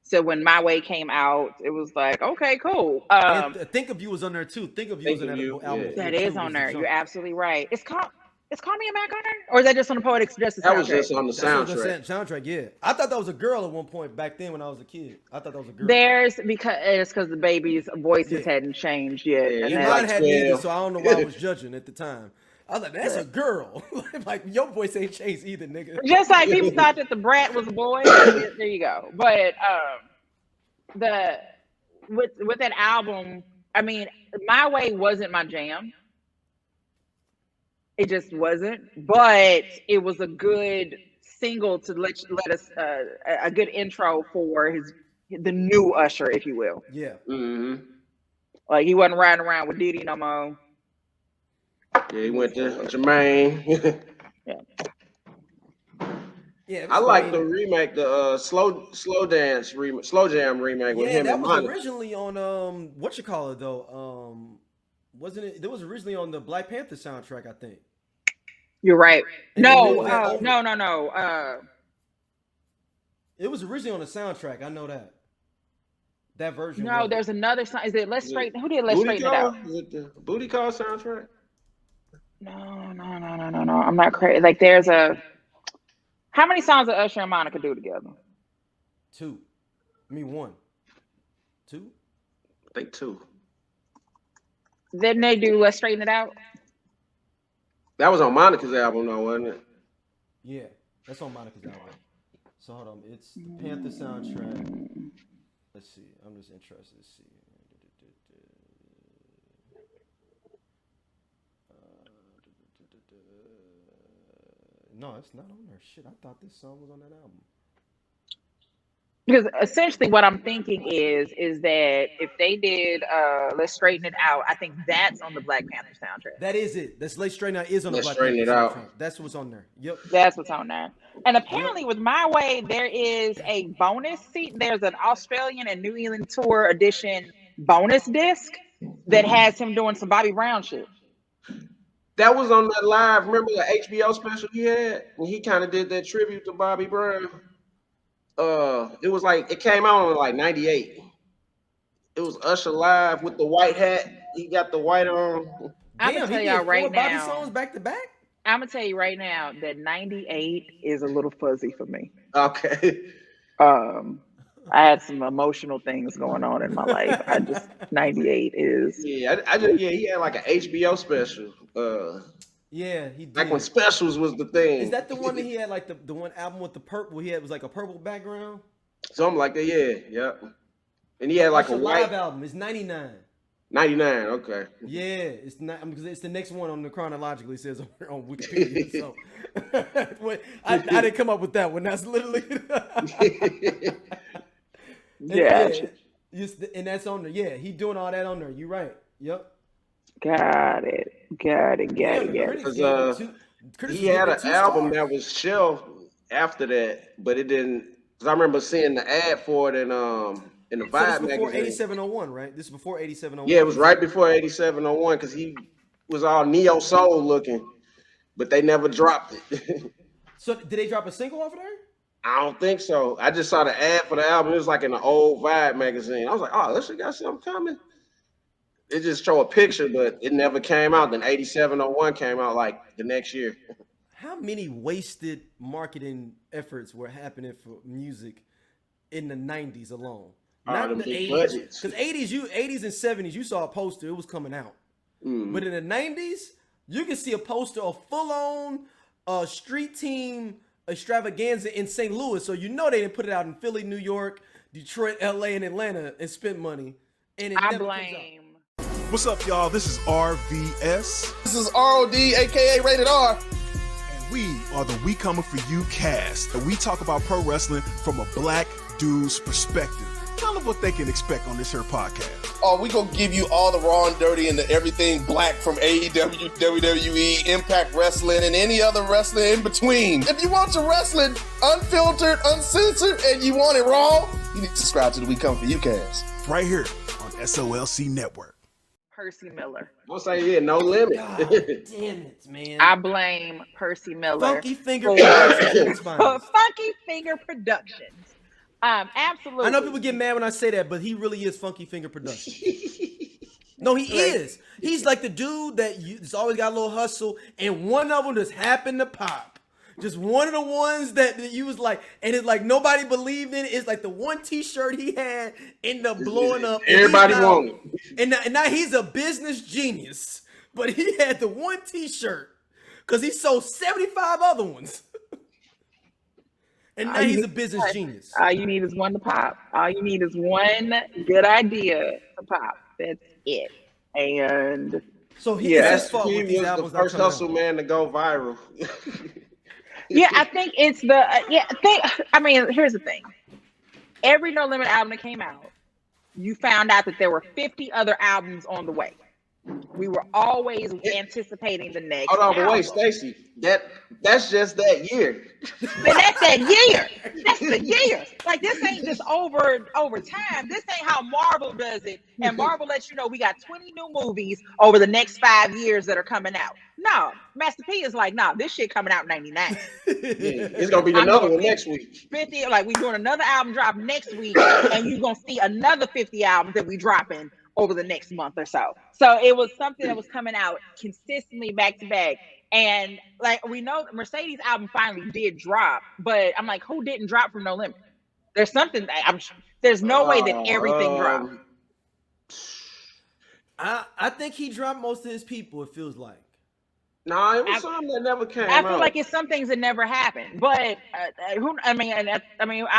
So when My Way came out, it was like, okay, cool. And Think of You was on there too. Think of You was Think on of that You, album. yeah. That too, is on was the there. jump. You're absolutely right. It's Call Me a Mac on there, or is that just on the Poetic Justice That soundtrack? was just on the That's what soundtrack. the soundtrack. Yeah, I thought that was a girl at one point back then when I was a kid. I thought that was a girl. Theirs because the baby's voices Yeah. hadn't changed yet, Yeah, and he And then, mine like hadn't either, 12. so I don't know why I was judging at the time. I was like, that's a girl. Like, your voice ain't changed either, nigga. just like people thought that the brat was a boy. There you go. But the with that album, I mean, My Way wasn't my jam. It just wasn't. But it was a good single to let us a good intro for the new Usher, if you will. Yeah. Mm-hmm. Like he wasn't riding around with Diddy no more. Yeah, he went to Jermaine. Yeah. Yeah, I like the remake, the slow jam remake with Yeah, him that and was Monica. originally on what you call it though? Wasn't it? That was originally on the Black Panther soundtrack, I think. You're right. And they No, moved that over. no. It was originally on the soundtrack. I know that. That version. No, was. there's another song. Is it Let's Is it Straighten? Who did Let's Booty Straighten It Call? Out? Is it the Booty Call soundtrack? No. I'm not crazy. Like there's a. How many songs did Usher and Monica do together? 2. I mean 1. 2. I think 2. Didn't they do Let's Straighten It Out? That was on Monica's album, though, wasn't it? Yeah, that's on Monica's album. So hold on, it's the Panther soundtrack. Let's see. I'm just interested to see. No, it's not on there. Shit, I thought this song was on that album. Because essentially what I'm thinking is that if they did Let's Straighten It Out, I think that's on the Black Panther soundtrack. That is it. That's Late Straight Out is on the Let's Black Straighten Panther It Out. soundtrack. That's what's on there. Yep. That's what's on there. And apparently with My Way, there is a bonus seat. There's an Australian and New Zealand tour edition bonus disc that has him doing some Bobby Brown shit. That was on that live. Remember the HBO special he had? And he kind of did that tribute to Bobby Brown. It was like it came out in like '98. It was Usher live with the white hat. He got the white on. I'm gonna tell y'all right Bobby now. songs back to back. I'm gonna tell you right now that '98 is a little fuzzy for me. Okay. I had some emotional things going on in my life. '98 is. Yeah, he had like an HBO special. Yeah, he did. Back when specials was the thing. Is that the one that he had like the one album with the purple? He had was like a purple background. Something like that. Yeah. And he had like a live white album. It's 99. 99. Okay. Yeah, it's not because it's the next one on the chronologically it says on Wikipedia. So I didn't come up with that one. That's literally. Yeah. And that's on there. Yeah, he doing all that on there. You right. Yep. Got it. Because he had an album that was shelved after that, but it didn't. Because I remember seeing the ad for it in the So Vibe this before magazine. 8701, right? This is before 8701. Yeah, it was right before 8701 because he was all neo soul looking, but they never dropped it. So did they drop a single off of there? I don't think so. I just saw the ad for the album. It was like in the old Vibe magazine. I was like, oh, this got something coming. It just showed a picture, but it never came out. Then 8701 came out like the next year. How many wasted marketing efforts were happening for music in the 90s alone? Not in the 80s. Because 80s and 70s, you saw a poster, it was coming out. Mm. But in the 90s, you can see a poster of full-on street team extravaganza in St. Louis. So you know they didn't put it out in Philly, New York, Detroit, LA, and Atlanta and spent money. And it I never blame. comes out. What's up, y'all? This is RVS, This is ROD, aka Rated R. and we are the We Coming For You cast. And we talk about pro wrestling from a black dude's perspective. Tell them what they can expect on this here podcast. Oh, we gonna give you all the raw and dirty and the everything black from AEW, WWE, Impact Wrestling, and any other wrestling in between. If you want your wrestling unfiltered, uncensored, and you want it raw, you need to subscribe to the We Come For You cast. Right here on SOLC Network. Percy Miller. I'll say, yeah, no limit. God damn it, man. I blame Percy Miller. Funky Finger Productions. Funky Finger Productions Absolutely. I know people get mad when I say that, but he really is Funky Finger Production. No, he is. He's like the dude that's always got a little hustle, and one of them just happened to pop. Just one of the ones that you was like, and it's like nobody believed in it. It's like the one T-shirt he had ended up blowing up. Everybody wanted it. And now he's a business genius, but he had the one T-shirt because he sold 75 other ones. And now he's a business genius. All you need is one to pop. All you need is one good idea to pop. That's it. And so he was the first hustle man to go viral. Yeah, I think it's here's the thing. Every No Limit album that came out, you found out that there were 50 other albums on the way. We were always anticipating the next. Hold on, but wait, Stacey, that's just that year. But that's that year. That's the year. Like, this ain't just over time. This ain't how Marvel does it. And Marvel lets you know we got 20 new movies over the next 5 years that are coming out. No, Master P is like, nah, this shit coming out in 99. It's gonna be another one next week. 50, like we doing another album drop next week, and you're gonna see another 50 albums that we dropping over the next month or so. So it was something that was coming out consistently back to back. And like, we know Mercedes album finally did drop, but I'm like, who didn't drop from No Limit? There's something, there's no way that everything dropped. I think he dropped most of his people, it feels like. No, it was something that never came out. I feel like it's some things that never happened, but I'm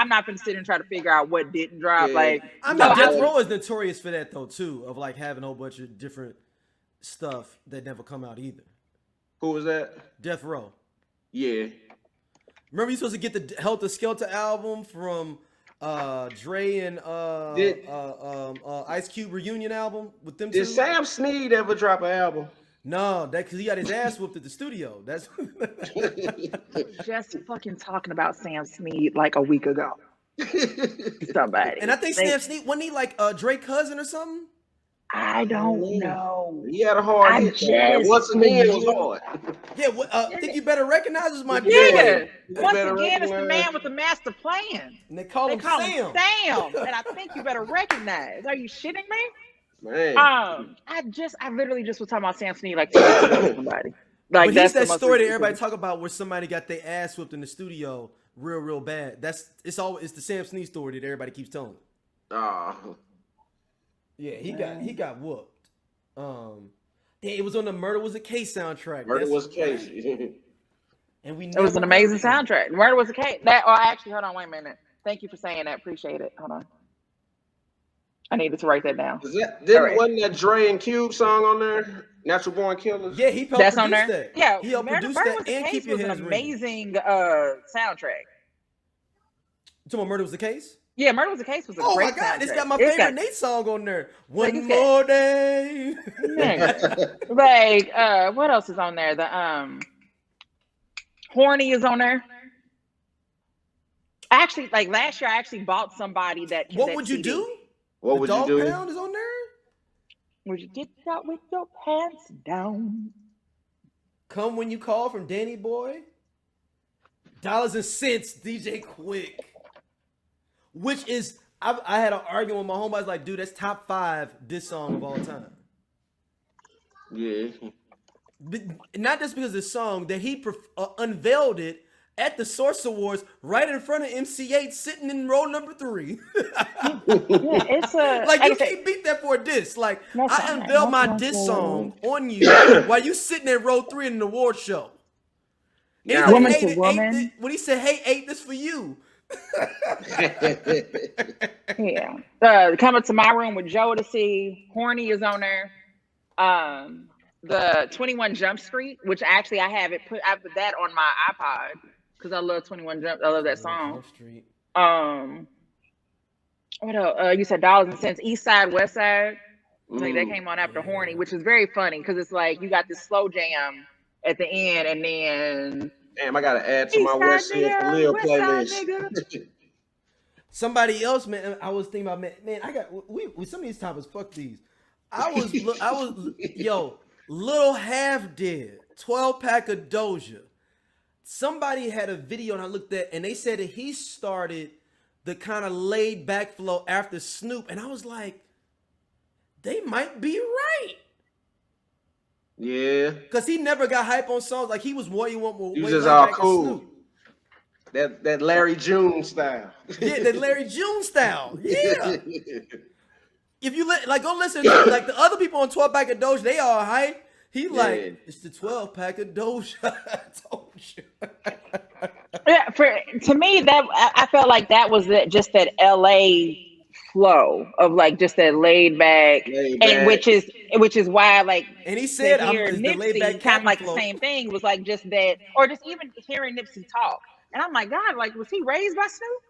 not gonna sit and try to figure out what didn't drop. Yeah. Death Row is notorious for that though too, of like having a whole bunch of different stuff that never come out either. Who was that? Death Row. Yeah. Remember you supposed to get the Helter Skelter album from Dre and Ice Cube reunion album with them two? Did Sam Snead ever drop an album? No, that because he got his ass whooped at the studio. That's just fucking talking about Sam Snead like a week ago. Somebody. And I think Sam Snead, wasn't he like Drake's cousin or something? I don't know. He had a hard hit. Once again, it was hard. Yeah, I think you better recognize as my boy. Once again, it's the man with the master plan. And they call him Sam. And I think you better recognize. Are you shitting me? Man. I literally just was talking about Sam Snead like somebody. Like, but that's that story that everybody talk about where somebody got their ass whipped in the studio real bad. It's the Sam Snead story that everybody keeps telling. Yeah, he got whooped. It was on the Murder Was a Case soundtrack. Murder Was a Case. And it was an amazing soundtrack. Murder Was a Case. Actually, hold on, wait a minute. Thank you for saying that. Appreciate it. Hold on. I needed to write that down. Wasn't that Dre and Cube song on there? Natural Born Killers? Yeah, he helped produce on there. That. Yeah, he helped produce that and keep your hands an amazing soundtrack. So Murder Was the Case? Yeah, Murder Was the Case was a great soundtrack. It's got my favorite Nate song on there. One More Day. Like, what else is on there? The Horny is on there. Actually, like last year, I actually bought somebody that. What would you do? What would you do? Dog Pound is on there? Would you get out with your pants down? Come When You Call from Danny Boy. Dollars and Cents, DJ Quick. Which is, I had an argument with my homie. I was like, dude, that's top 5 diss song of all time. Yeah. But not just because of the song, that he unveiled it at the Source Awards right in front of MC8 sitting in row number 3. It's like you can't beat that for a diss. Like I unveiled my diss song on you while you sitting in row 3 in the award show. Yeah. Woman to woman. When he said, "Hey, 8, this for you." Yeah. Coming to My Room with Jodeci. Horny is on there. The 21 Jump Street, which actually I put that on my iPod because I love 21 Jump. I love that song. What else? You said Dollars and Cents. East Side, West Side. Like that came on after Horny, which is very funny because it's like you got this slow jam at the end, and then damn, I gotta add to my West Side Lil playlist. Somebody else, man. I was thinking about, man. I got some of these topics. Fuck these. I was Little Half Dead, 12-pack of Doja. Somebody had a video and I looked at, and they said that he started the kind of laid back flow after Snoop, and I was like, they might be right. Yeah. Because he never got hype on songs. Like he was way just laid all back cool. than Snoop. That Larry June style. Yeah, that Larry June style. Yeah. If you go listen to like the other people on 12 pack of Doja, they all hype. He like, it's the 12 pack of Doja. I told you. Yeah, to me, that I felt like that was just that LA flow of like just that laid back, and which is why like, and he said Nipsey kind of like the same thing, was like just that, or just even hearing Nipsey talk, and I'm like, God, like was he raised by Snoop?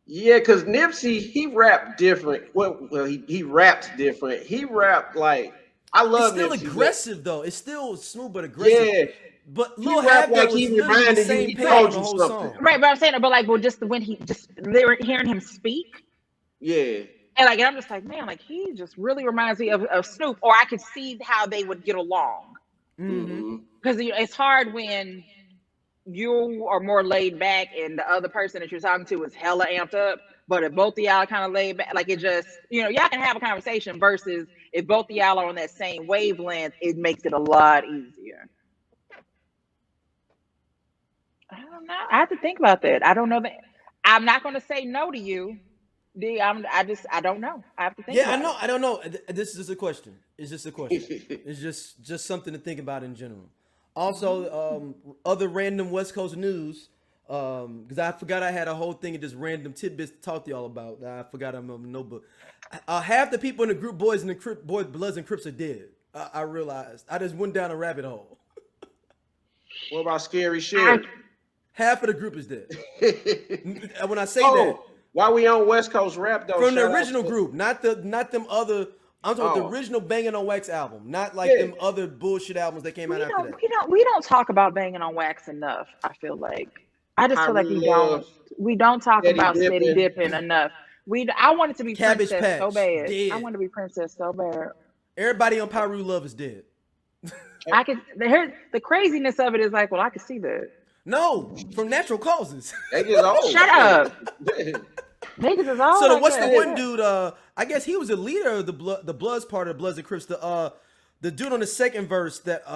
Yeah, because Nipsey, he rapped different. Well, he rapped different. He rapped like, I love It's still Nipsey, aggressive though. It's still smooth but aggressive. Yeah. But He Lil rapped Hab like was he literally the reminded same you page he told on the you whole something. song. Right, but I'm saying, but like, well, just when hearing him speak. Yeah. And I'm just like, man, like he just really reminds me of Snoop, or I could see how they would get along. Because it's hard when you are more laid back and the other person that you're talking to is hella amped up. But if both of y'all kind of laid back, like it just, y'all can have a conversation versus if both of y'all are on that same wavelength, it makes it a lot easier. I don't know. I have to think about that. I don't know that. I'm not going to say no to you. I don't know. I have to think. Yeah, I know. I don't know. This is just a question. It's just a question. It's just something to think about in general. Also, other random West Coast news. Because I forgot I had a whole thing of just random tidbits to talk to y'all about. I forgot I'm on the notebook. Half the people in the group Bloods and Crips are dead. I realized. I just went down a rabbit hole. What about Scary Shit? Half of the group is dead. When I say that. Why we on West Coast rap though? From the original group, not them other. I'm talking the original Banging on Wax album, not like them other bullshit albums that came out after that. We don't talk about Banging on Wax enough. I feel like we don't talk about Steady Dipping enough. I wanted to be Cabbage Princess Patch, so bad. dead. I want to be Princess so bad. Everybody on Pyru Love is dead. The craziness of it is like, well, I could see that. No, from natural causes. They just old. Shut up. Niggas is all So like what's that. the one dude? I guess he was the leader of the Bloods part of Bloods and Crips. The dude on the second verse that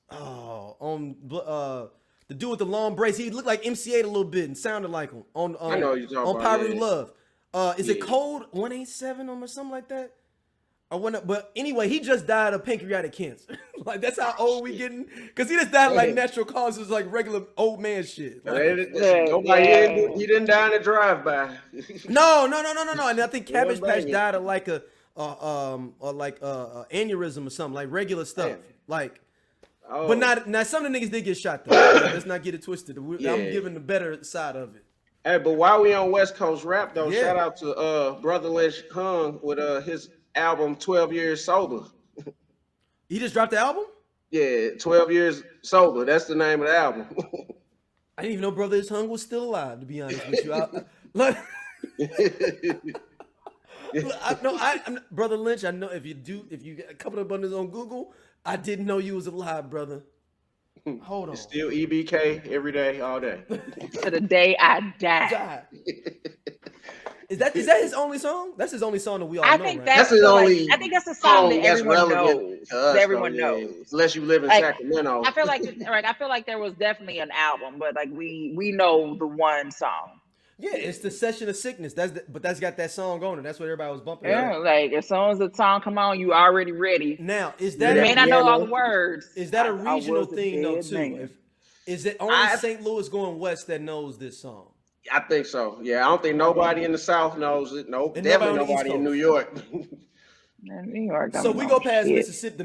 the dude with the long braids. He looked like MC8 a little bit and sounded like him on I know you're talking about, Pyru Love. Is it Code 187 or something like that? But anyway, he just died of pancreatic cancer. Like that's how old we getting. Because he just died of like natural causes, like regular old man shit. Like, he didn't die in a drive-by. No. And I think Cabbage Patch died of like a aneurysm or something, like regular stuff. Like, but not some of the niggas did get shot though. Let's not get it twisted. I'm giving the better side of it. Hey, but while we on West Coast rap though, shout out to Brother Lynch Hung with his album 12 Years Sober. He just dropped the album? Yeah, 12 Years Sober. That's the name of the album. I didn't even know Brother Hung was still alive, to be honest with you. Brother Lynch, I know if you get a couple of abundance on Google, I didn't know you was alive, brother. Hold on. It's still EBK every day, all day. To the day I die. Is that his only song? That's his only song that we all know, right? That's his only. I think that's a song that everyone knows. Everyone knows, unless you live in Sacramento. I feel like there was definitely an album, but like we know the one song. Yeah, it's the Session of Sickness. But that's got that song on it. That's what everybody was bumping. Yeah, like as soon as the song come on, you already ready. Now, is that you may not know all the words? Is that a regional thing though too? Is it only St. Louis going west that knows this song? I think so. Yeah, I don't think nobody in the South knows it. Nope, definitely nobody in New York. New York. So we go past Mississippi. The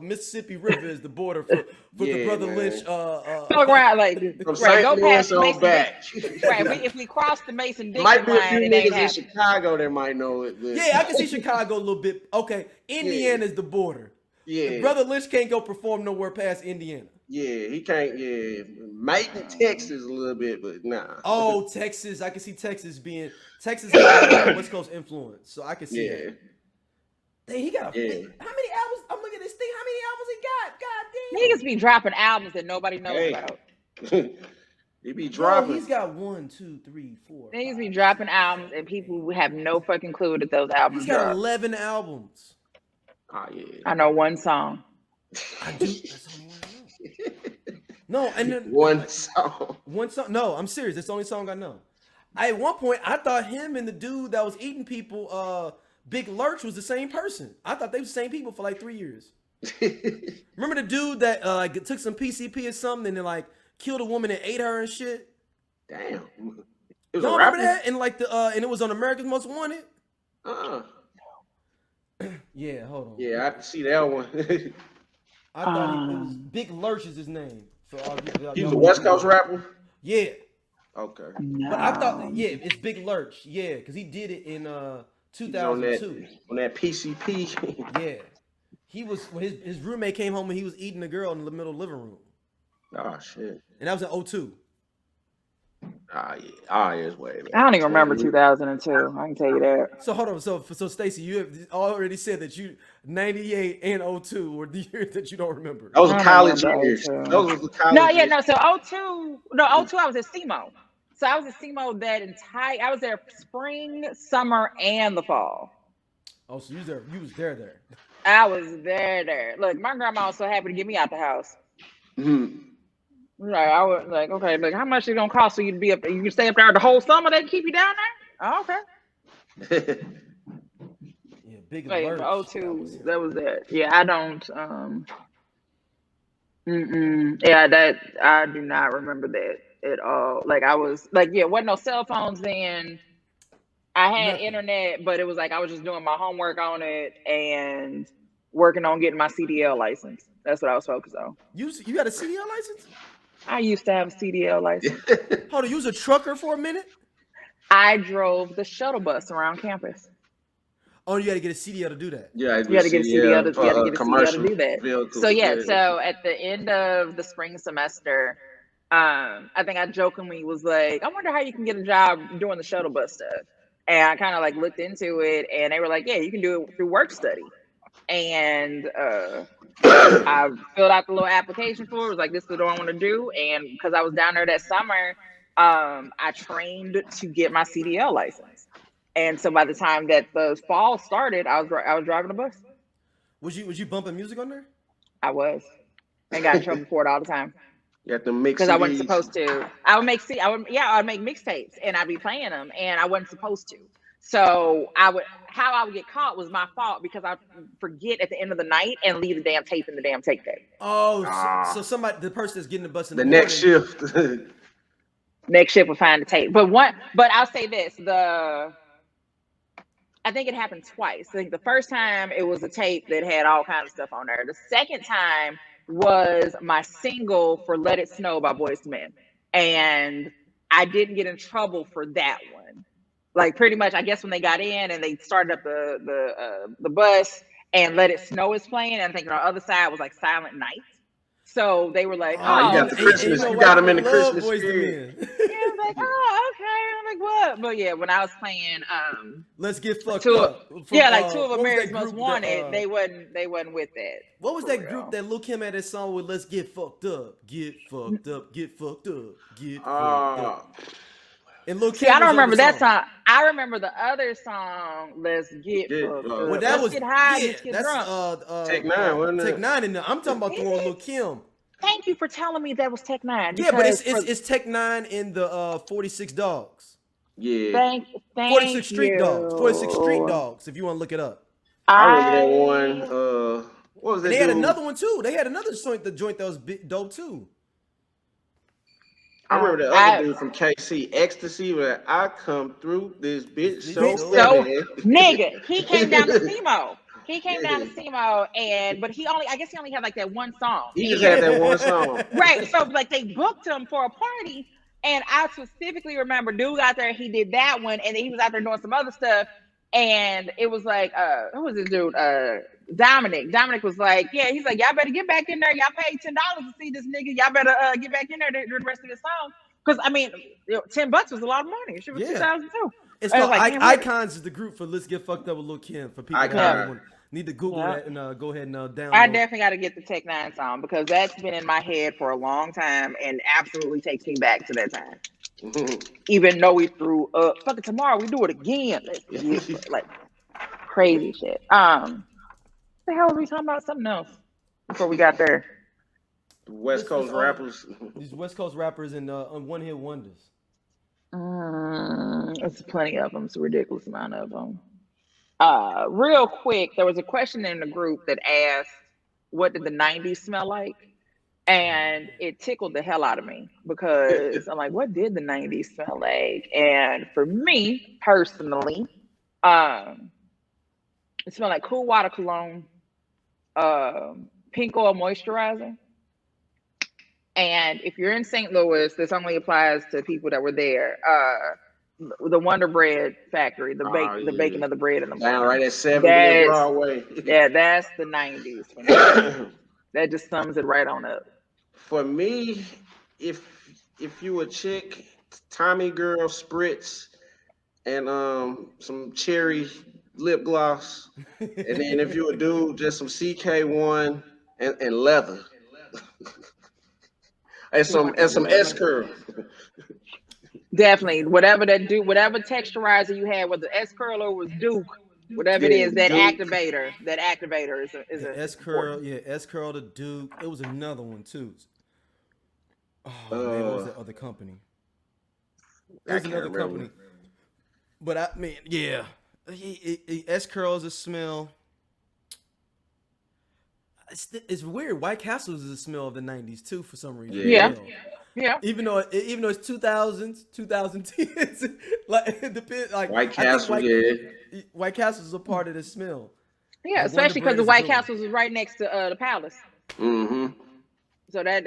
Mississippi River is the border for the Brother Lynch. Look right, like from St. Louis on back. Right, if we cross the Mason-Dixon might be a line, few niggas in Chicago that might know it. But. Yeah, I can see Chicago a little bit. Okay, Indiana's the border. Yeah, Brother Lynch can't go perform nowhere past Indiana. Yeah, he can't. Yeah, might be Texas a little bit, but nah. Oh, Texas! I can see Texas has a West Coast influence, so I can see that. Dang, he got how many albums? I'm looking at this thing. How many albums he got? God damn. Niggas be dropping albums that nobody knows about. He be No, dropping. he's got 1, 2, 3, 4. Niggas be 5, dropping albums, and people have no fucking clue that those albums He's got dropped. 11 albums. Oh yeah. I know one song. I do. That's the only one I know. No, and then One song. One song. No, I'm serious. That's the only song I know. At one point, I thought him and the dude that was eating people, Big Lurch, was the same person. I thought they were the same people for like 3 years. Remember the dude that like took some PCP or something and then like killed a woman and ate her and shit? Damn. It was Y'all a remember rapper? that? And like and it was on America's Most Wanted. Yeah, hold on. Yeah, I can see that one. I thought it was Big Lurch is his name. So He was a West Coast rapper? Yeah. Okay. No. But I thought, yeah, it's Big Lurch. Yeah, because he did it in 2002. On that PCP. Yeah. He was, when his roommate came home and he was eating a girl in the middle of the living room. Oh, shit. And that was in 02. Ah, yeah. Ah, yeah, it's way back. I don't even remember 2002. I can tell you that. So hold on. So Stacey, you have already said that you 98 and 02 were the years that you don't remember. Those are I college remember years. 02. Those were the college No, yeah, years. no. So 02 I was at SEMO. So I was at SEMO that entire. I was there spring, summer, and the fall. Oh, so you was there. I was there. Look, my grandma was so happy to get me out the house. Mhm. Like I was like, okay, like how much it gonna cost for you to be up there? You can stay up there the whole summer. They keep you down there. Oh, okay. Yeah, Big Wait, Lurch. 02. That was it. Yeah, I don't. Yeah, that I do not remember that at all. Like I was like, yeah, wasn't no cell phones then. I had Nothing. internet, but it was like I was just doing my homework on it and working on getting my CDL license. That's what I was focused on. You got a CDL license? I used to have a CDL license. Hold on, you was a trucker for a minute? I drove the shuttle bus around campus. Oh, you got to get a CDL to do that. Yeah, You got to get a CDL to, commercial do that. vehicles. So yeah, so at the end of the spring semester, I think I jokingly was like, I wonder how you can get a job doing the shuttle bus stuff. And I kind of like looked into it, and they were like, yeah, you can do it through work study. And I filled out the little application for it. Was like, this is what I want to do. And because I was down there that summer, I trained to get my CDL license. And so by the time that the fall started, I was driving a bus. Was you bumping music on there? I was, and got in trouble for it all the time You have to mix because I wasn't CDs. supposed to. I'd make mixtapes and I'd be playing them, and I wasn't supposed to. So how I would get caught was my fault because I forget at the end of the night and leave the damn tape in the damn tape deck. Oh, so the person that's getting the bus in The the next morning, shift. Next shift would find the tape. But I'll say this, I think it happened twice. I think the first time it was a tape that had all kinds of stuff on there. The second time was my single for Let It Snow by Boyz II Men. And I didn't get in trouble for that one. Like pretty much, I guess when they got in and they started up the bus and Let It Snow is playing, and I think on the other side was like Silent Night. So they were like, Oh, you got the Christmas. You got them in the Christmas spirit. Yeah, I was like, oh, okay. I'm like, what? But yeah, when I was playing, Let's Get Fucked two Up. of From, Two of what was America's that Most group Wanted, that, they wasn't with that. What was for that real. group that Lil Kim had that song with Let's Get Fucked Up? Get fucked up, get fucked up, get fucked up. And Lil Kim See, I don't was on remember the that song. I remember the other song, Let's Get Fucked Up. Well, that was Let's Get High, Let's Get that's Drunk. Take Nine, wasn't it? Take Nine in there. I'm talking about the one with Lil Kim. Thank you for telling me that was Tech Nine. Yeah, but it's Tech Nine in the 46 Dogs. Yeah. Thank 46 Street you. Dogs. 46 Street Dogs, if you want to look it up. I remember that one. What was that? And they had dude? another one too. They had another joint that was dope too. I remember the other dude from KC, Ecstasy, where I come through this bitch so bad. Nigga, he came down to SEMO. But I guess he only had like that one song. He just had that one song. Right. So like they booked him for a party, and I specifically remember dude out there, he did that one, and then he was out there doing some other stuff. And it was like, who was this dude? Dominic. Dominic was like, yeah, he's like, y'all better get back in there. Y'all paid $10 to see this nigga. Y'all better get back in there to do the rest of this song. Because I mean, $10 was a lot of money. It was 2002. It's called Icons is the group for Let's Get Fucked Up with Lil Kim for people. Need to Google Yeah. that and go ahead and download. I definitely got to get the Tech Nine song because that's been in my head for a long time and absolutely takes me back to that time. Even though we threw up, fuck it, tomorrow we do it again. Like crazy shit. What the hell was we talking about? Something else before we got there. West Coast rappers. These West Coast rappers and one hit wonders. There's plenty of them. It's a ridiculous amount of them. Real quick, there was a question in the group that asked, "What did the '90s smell like?" And it tickled the hell out of me because I'm like, "What did the '90s smell like?" And for me personally, it smelled like Cool Water cologne, pink oil moisturizer. And if you're in St. Louis, this only applies to people that were there. The Wonder Bread factory, the baking of the bread in the morning. Down right at 70th Broadway. Yeah, that's the '90s. That just sums it right on up. For me, if you a chick, Tommy Girl Spritz and some cherry lip gloss, and then if you a dude, just some CK1 and leather. And some S curl. Definitely, whatever texturizer you had, whether S curl or was Duke, whatever it is, that Duke. activator is a S curl, S curl to Duke. It was another one too. Oh man, what was that other company? It was another company. But I mean, yeah, S curl is a smell. It's weird. White Castle is the smell of the '90s too, for some reason. Yeah. Even though it's 2000s, 2010s, like it depends. Like White Castle, White Castle is a part of the smell. Yeah, Like, especially because the White Castle is right next to the Palace. Mm-hmm. So that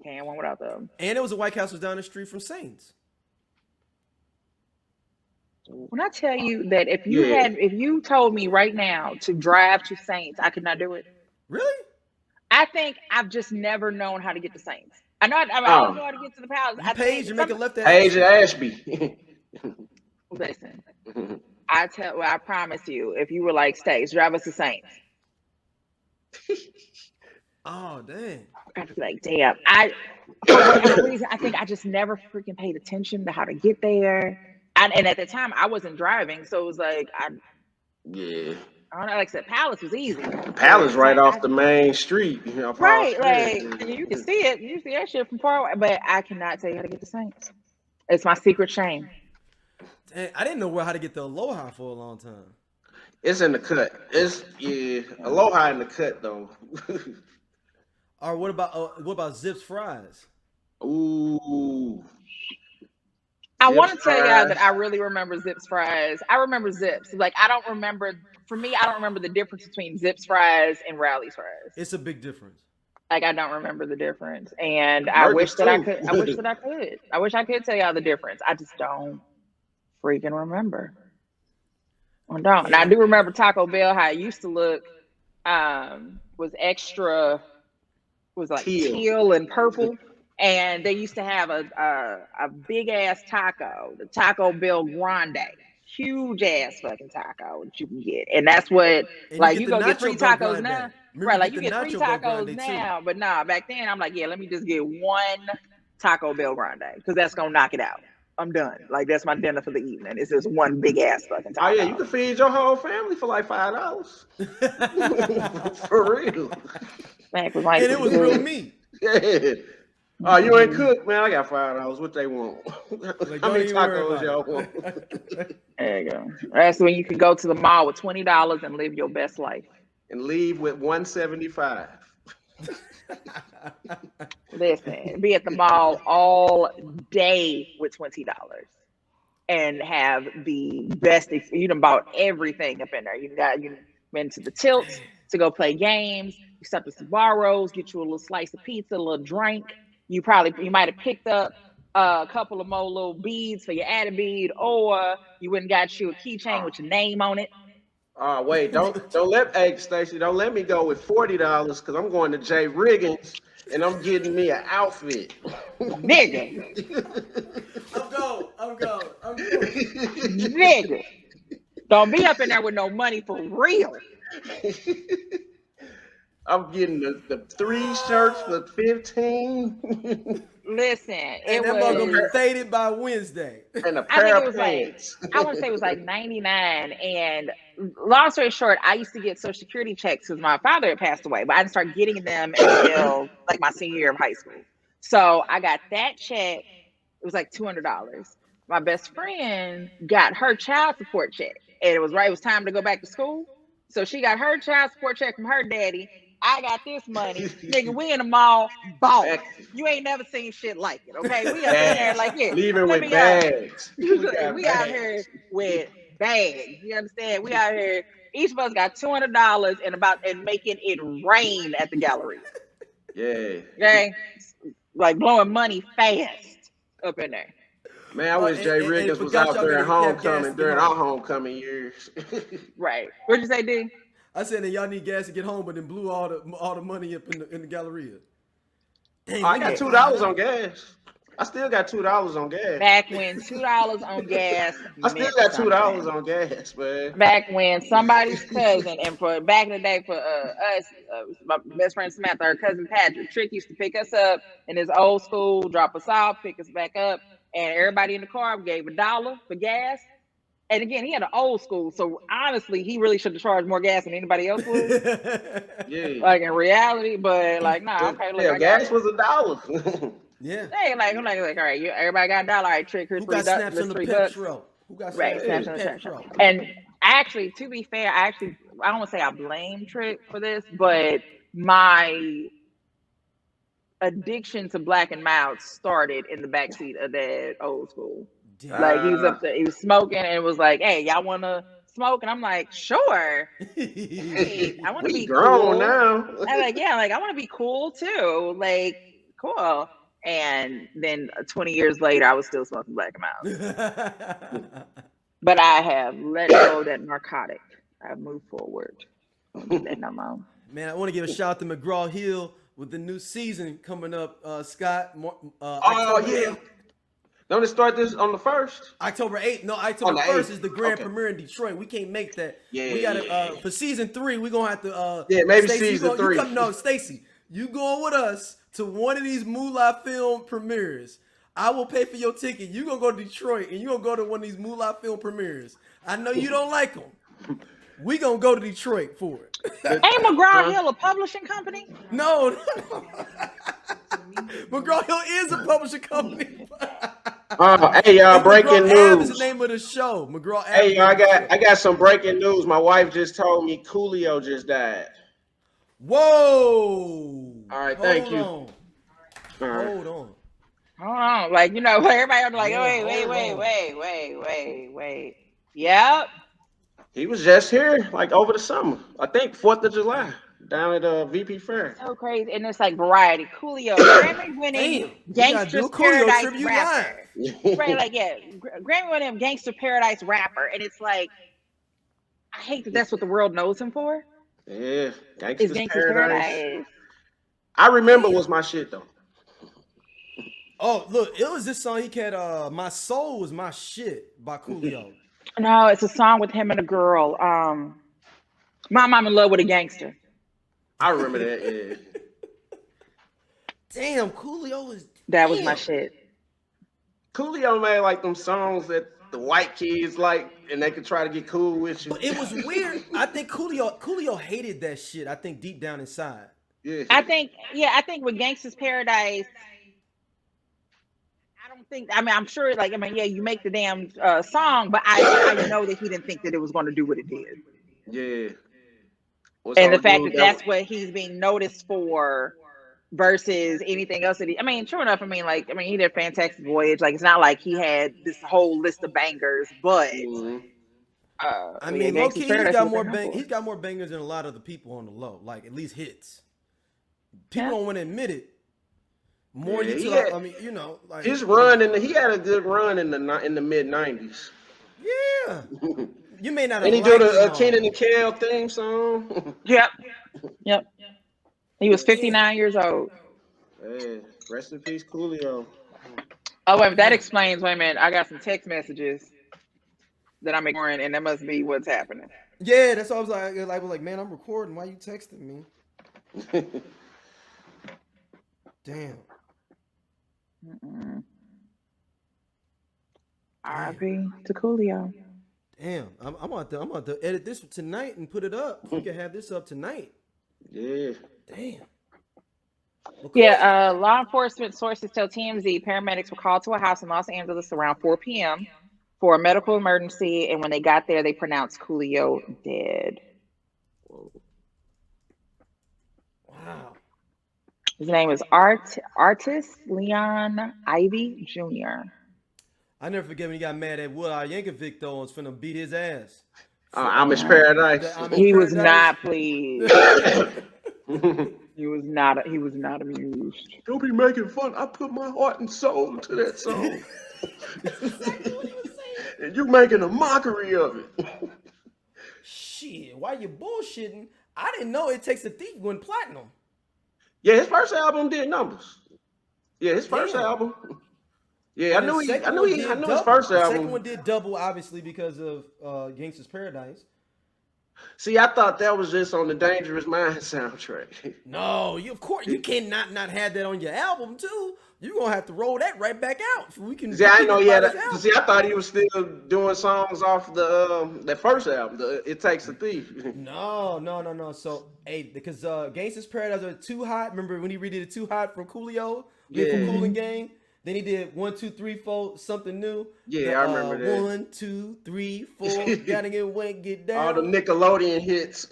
can't one without them. And it was a White Castle down the street from Saints. When I tell you that if you told me right now to drive to Saints, I could not do it. Really? I think I've just never known how to get to Saints. I know I don't know how to get to the Palace. Page, you make a left at Page and Ashby. Listen, I promise you, if you were like, Stace, drive us to Saints. Oh, dang. I'd be like, damn. For whatever reason, I think I just never freaking paid attention to how to get there. And at the time, I wasn't driving, so it was like, I don't know. Like I said, Palace was easy. Palace right off the main street. Right, like you can see it. You see that shit from far away, but I cannot tell you how to get to Saints. It's my secret shame. Dang, I didn't know how to get to Aloha for a long time. It's in the cut. Aloha in the cut though. Or what about Zips Fries? Ooh. I want to tell y'all that I really remember Zips Fries. I remember Zips. Like I don't remember the difference between Zips Fries and Rally's Fries. It's a big difference. Like I don't remember the difference, and I wish that I could. I wish I could tell y'all the difference. I just don't freaking remember. I don't. And I do remember Taco Bell, how it used to look. Was extra. Was like teal and purple. And they used to have a big ass taco, the Taco Bell Grande, huge ass fucking taco that you can get, and that's what you go get 3 tacos now, right? Like you get 3 tacos now, but nah, back then I'm like, yeah, let me just get 1 Taco Bell Grande because that's gonna knock it out. I'm done. Like that's my dinner for the evening. It's just 1 big ass fucking taco. Oh yeah, you can feed your whole family for like $5. For real. And it was real meat. Yeah. Oh, you ain't cooked, man. I got $5. What they want? Like, how many tacos y'all want? There you go. That's when you can go to the mall with $20 and live your best life. And leave with $175. Listen, be at the mall all day with $20 and have the best. You done bought everything up in there. You went to the tilts to go play games. You stopped at Sbarro's, get you a little slice of pizza, a little drink. You might have picked up a couple of more little beads for your added bead, or you went and got you a keychain with your name on it. Oh wait, don't let Stacey, don't let me go with $40 because I'm going to Jay Riggins and I'm getting me an outfit. Nigga. I'm going. Nigga. Don't be up in there with no money for real. I'm getting the 3 shirts for 15 Listen, And it that mug gonna be was. faded by Wednesday. and a I pair think it of was pants. like, I want to say it was like 99. And long story short, I used to get Social Security checks because my father had passed away, but I didn't start getting them until like my senior year of high school. So I got that check. It was like $200. My best friend got her child support check, and it was right. It was time to go back to school, so she got her child support check from her daddy. I got this money, nigga. We in the mall, ball. You ain't never seen shit like it. Okay, we up in there like, yeah. Leaving let with me bags. we out here with bags. You understand? We out here. Each of us got $200 and making it rain at the Galleria. Yeah. Okay, like blowing money fast up in there. Man, I wish Jay Riggins was out during homecoming, during our homecoming years. Right. What'd you say, D? I said that y'all need gas to get home, but then blew all the money up in the Galleria. Dang, I got $2 on gas. I still got $2 on gas. Back when $2 on gas. I still got $2 on gas, man. Back when somebody's cousin, and for back in the day for us, my best friend Samantha, her cousin Patrick, Trick used to pick us up in his old school, drop us off, pick us back up, and everybody in the car gave $1 for gas. And again, he had an old school, so honestly, he really should have charged more gas than anybody else would. Yeah. Like in reality, but like, nah, okay, look, yeah, gas was $1. Yeah. Hey, like, I'm like, all right, everybody got $1. All right, Trick, here's Who got snaps on the $3. petrol? Who got Right, snaps on the snaps. petrol? And actually, to be fair, I don't want to say I blame Trick for this, but my addiction to Black and Mild started in the backseat of that old school. Damn. Like he was up there, he was smoking, and it was like, "Hey, y'all want to smoke?" And I'm like, "Sure." Hey, I want to be grown cool now. I'm like, "Yeah, like I want to be cool too." Like, cool. And then 20 years later, I was still smoking Black and Mild. But I have let go of that narcotic. I've moved forward. Don't do that no more. Man, I want to give a shout out to McGraw-Hill with the new season coming up. Scott. Oh yeah. Don't it start this on the 1st? October 8th. No, October 1st is the grand premiere in Detroit. We can't make that. Yeah. We gotta for season 3, we're gonna have to maybe Stacey, season 3. Stacy, you going with us to one of these Moolah film premieres. I will pay for your ticket. You gonna go to Detroit and you gonna go to one of these Moolah film premieres. I know you don't like them. We gonna go to Detroit for it. Ain't McGraw-Hill a publishing company? No. McGraw-Hill is a publishing company. Hey y'all, breaking McGraw-Ave news. is the name of the show. McGraw-Ave. Hey y'all, I got some breaking news. My wife just told me Coolio just died. Whoa. All right, thank you. All right. Hold on. Hold on. Like, you know, everybody was like, wait. Yep. He was just here, like over the summer. I think 4th of July, down at VP Fair. So crazy. And it's like variety. Coolio, Grammy-winning Gangster's Paradise rapper. Right, like, yeah, Grammy-winning Gangster Paradise rapper. And it's like, I hate that that's what the world knows him for. Yeah, Gangster's Paradise. I remember was my shit, though. Oh, look, it was this song he had, My Soul Was My Shit by Coolio. No, it's a song with him and a girl. My Mom in Love with a Gangster. I remember that, yeah. Damn, Coolio was... That was my shit. Coolio made like them songs that the white kids like, and they could try to get cool with you. But it was weird. I think Coolio hated that shit, I think, deep down inside. Yeah. I think with Gangsta's Paradise, I'm sure, you make the damn song, but I know that he didn't think that it was going to do what it did. Yeah. And the fact that that's what he's being noticed for versus anything else that true enough, he did Fantastic Voyage. Like, it's not like he had this whole list of bangers, but low-key, he's got more bangers than a lot of the people on the low, like at least hits. People don't want to admit it. More his run he had a good run in the mid 90s. Yeah. You may not have and he did a Kenan and Kel theme song. Yep. He was 59 years old. Hey, rest in peace, Coolio. Oh, wait, that explains. Wait a minute, I got some text messages. that I'm ignoring, and that must be what's happening. Yeah, that's what I was like, man, I'm recording. Why you texting me? Damn. R.I.P. to Coolio. Damn. I'm about to edit this tonight and put it up. We can have this up tonight. Yeah. Damn. Well, Yeah, law enforcement sources tell TMZ paramedics were called to a house in Los Angeles around 4 p.m. for a medical emergency, and when they got there, they pronounced Coolio dead. Wow. His name is Artist Leon Ivy Jr. I never forget when he got mad at Will Yankovic though and was finna beat his ass. Amish Paradise. He was not pleased. He was not amused. Don't be making fun. I put my heart and soul into that song. And you making a mockery of it. Shit, why you bullshitting? I didn't know It Takes a Thief went platinum. Yeah, his first album did numbers. Yeah, his first album. Yeah, I knew his first The album. second one did double, obviously, because of Gangsta's Paradise. See, I thought that was just on the Dangerous Mind soundtrack. No, you can't not have that on your album too. You're gonna have to roll that right back out. We can. See, I know he had. See, I thought he was still doing songs off the that first album, It Takes a Thief. No. So, because Gangsta's Paradise are Too Hot. Remember when he redid it Too Hot from Coolio? Yeah. From Kool and Gang. Then he did 1, 2, 3, 4, something new. Yeah, I remember that. 1, 2, 3, 4. Gotta get wet, get down. All the Nickelodeon hits.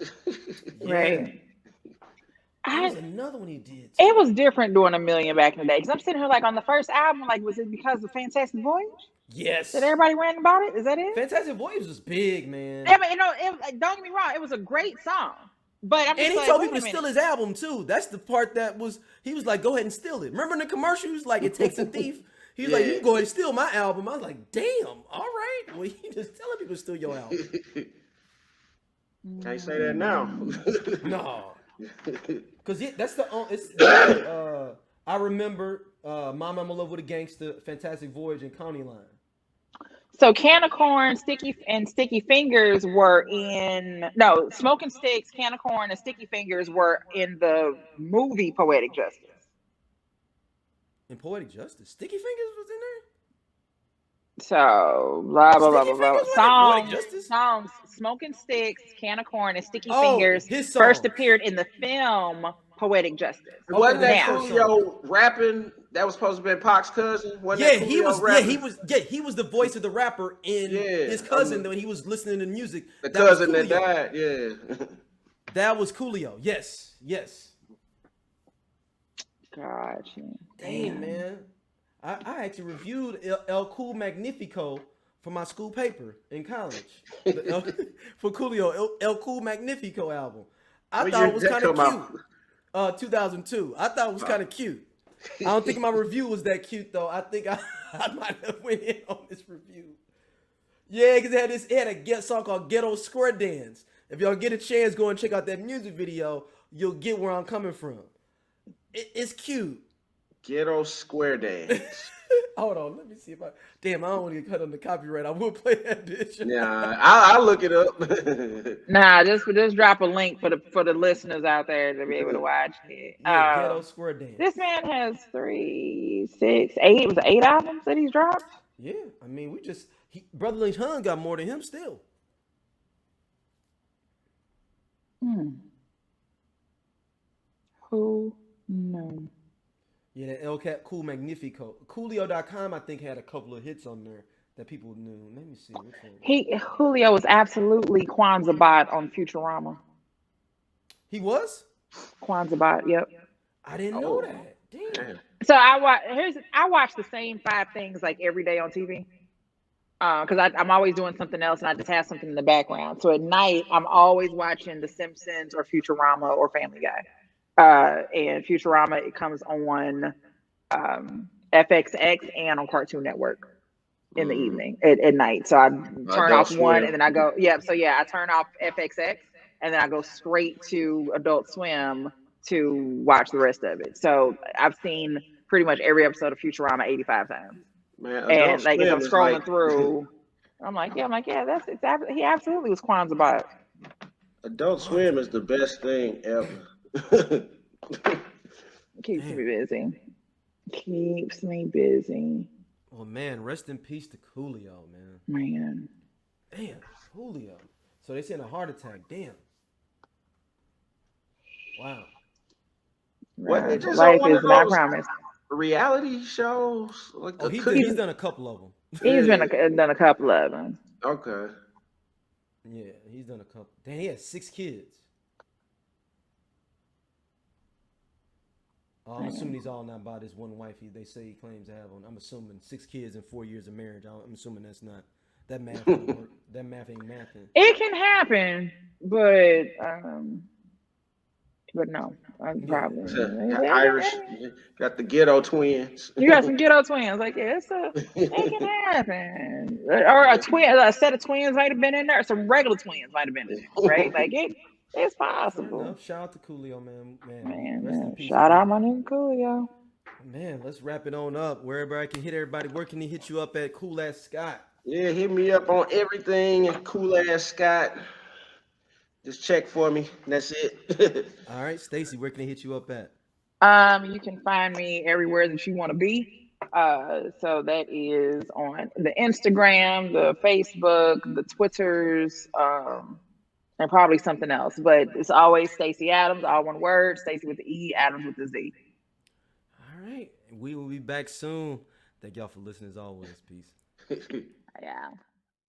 Right. There was another one he did. It was different doing $1 million back in the day. Because I'm sitting here like on the first album, like, was it because of Fantastic Voyage? Yes. Did everybody rant about it? Is that it? Fantastic Voyage was big, man. I mean, don't get me wrong, it was a great song. But I'm just And he like, told wait people a to steal minute. his album too. That's the part he was like, go ahead and steal it. Remember in the commercial, he was like, It Takes a Thief. He was like, you can go ahead and steal my album. I was like, damn, all right. Well, you just telling people to steal your album. Can't say that now. No. Because that's I remember Mama I'm in Love with a Gangster, Fantastic Voyage, and County Line. So Can of Corn, Sticky Fingers were in Smoking Sticks, Can of Corn, and Sticky Fingers were in the movie Poetic Justice. In Poetic Justice, Sticky Fingers was in there. So blah blah Sticky blah blah Fingers blah. was in Poetic Justice? Songs. Smoking Sticks, Can of Corn, and Sticky Fingers his first songs. appeared in the film Poetic Justice. Wasn't that Now. Coolio rapping? That was supposed to be Pac's cousin. He was the voice of the rapper in his cousin when he was listening to music. The cousin that died. Yeah. That was Coolio. Yes. Gotcha. Dang, man. I actually reviewed El Cool Magnifico for my school paper in college. For Coolio, El Cool Magnifico album. I thought it was kind of cute. 2002. I thought it was kind of cute. I don't think my review was that cute though. I think I might have went in on this review. Yeah, because it had a song called Ghetto Square Dance. If y'all get a chance, go and check out that music video. You'll get where I'm coming from. It's cute. Ghetto Square Dance. Hold on, let me see if I don't want to get cut on the copyright. I will play that bitch. Yeah, I'll look it up. Nah, just drop a link for the listeners out there to be able to watch it. Yeah, Ghetto Square Dance. This man has 3, 6, 8. Was it 8 albums that he's dropped? Yeah, I mean, Brotherly Hun got more than him still. Who knows? Yeah, that El Cap Cool Magnifico. Coolio.com, I think, had a couple of hits on there that people knew. Let me see. Which one? Coolio was absolutely Kwanzaa bot on Futurama. He was? Kwanzaa bot, yep. I didn't know that. Damn. So I watch the same 5 things like every day on TV. Because I'm always doing something else and I just have something in the background. So at night, I'm always watching The Simpsons or Futurama or Family Guy. And Futurama, it comes on FXX and on Cartoon Network in the evening at night. So I turn off one and then I go, I turn off FXX and then I go straight to Adult Swim to watch the rest of it. So I've seen pretty much every episode of Futurama 85 times. Man, and like if I'm scrolling through, I'm like, yeah, that's exactly. He absolutely was qualms about it. Adult Swim is the best thing ever. Keeps Damn. me busy. Keeps me busy, Well, man, rest in peace to Coolio, man. man. Damn, Coolio. So they saying a heart attack. Damn. Wow. Wasn't he just on Life one is of not those promised. reality shows? Like Oh, the he's cooking? done a couple of them. He's Yeah. done a couple of them. Okay. Yeah, he's done a couple. Damn, he has 6 kids. I'm assuming he's all not by this one wife they say he claims to have on. I'm assuming 6 kids and 4 years of marriage. I'm assuming that's not that math don't work. That math ain't mathing. It can happen, but no, I'm Yeah. probably. Got Irish, got the ghetto twins. You got some ghetto twins, like yeah, it can happen, or a set of twins might have been in there, or some regular twins might have been in there, right? Like it's Fair possible. enough. Shout out to Coolio, man. Man, Rest in peace. shout out Coolio. my nigga Coolio. Man, let's wrap it on up. Wherever I can hit everybody, where can he hit you up at? Cool Ass Scott. Yeah, hit me up on everything. Cool Ass Scott. Just check for me. That's it. All right, Stacy, where can they hit you up at? You can find me everywhere that you want to be. So that is on the Instagram, the Facebook, the Twitters, and probably something else. But it's always Stacey Adams, all one word. Stacey with the E, Adams with the Z. All right, we will be back soon. Thank y'all for listening as always. Peace. Yeah.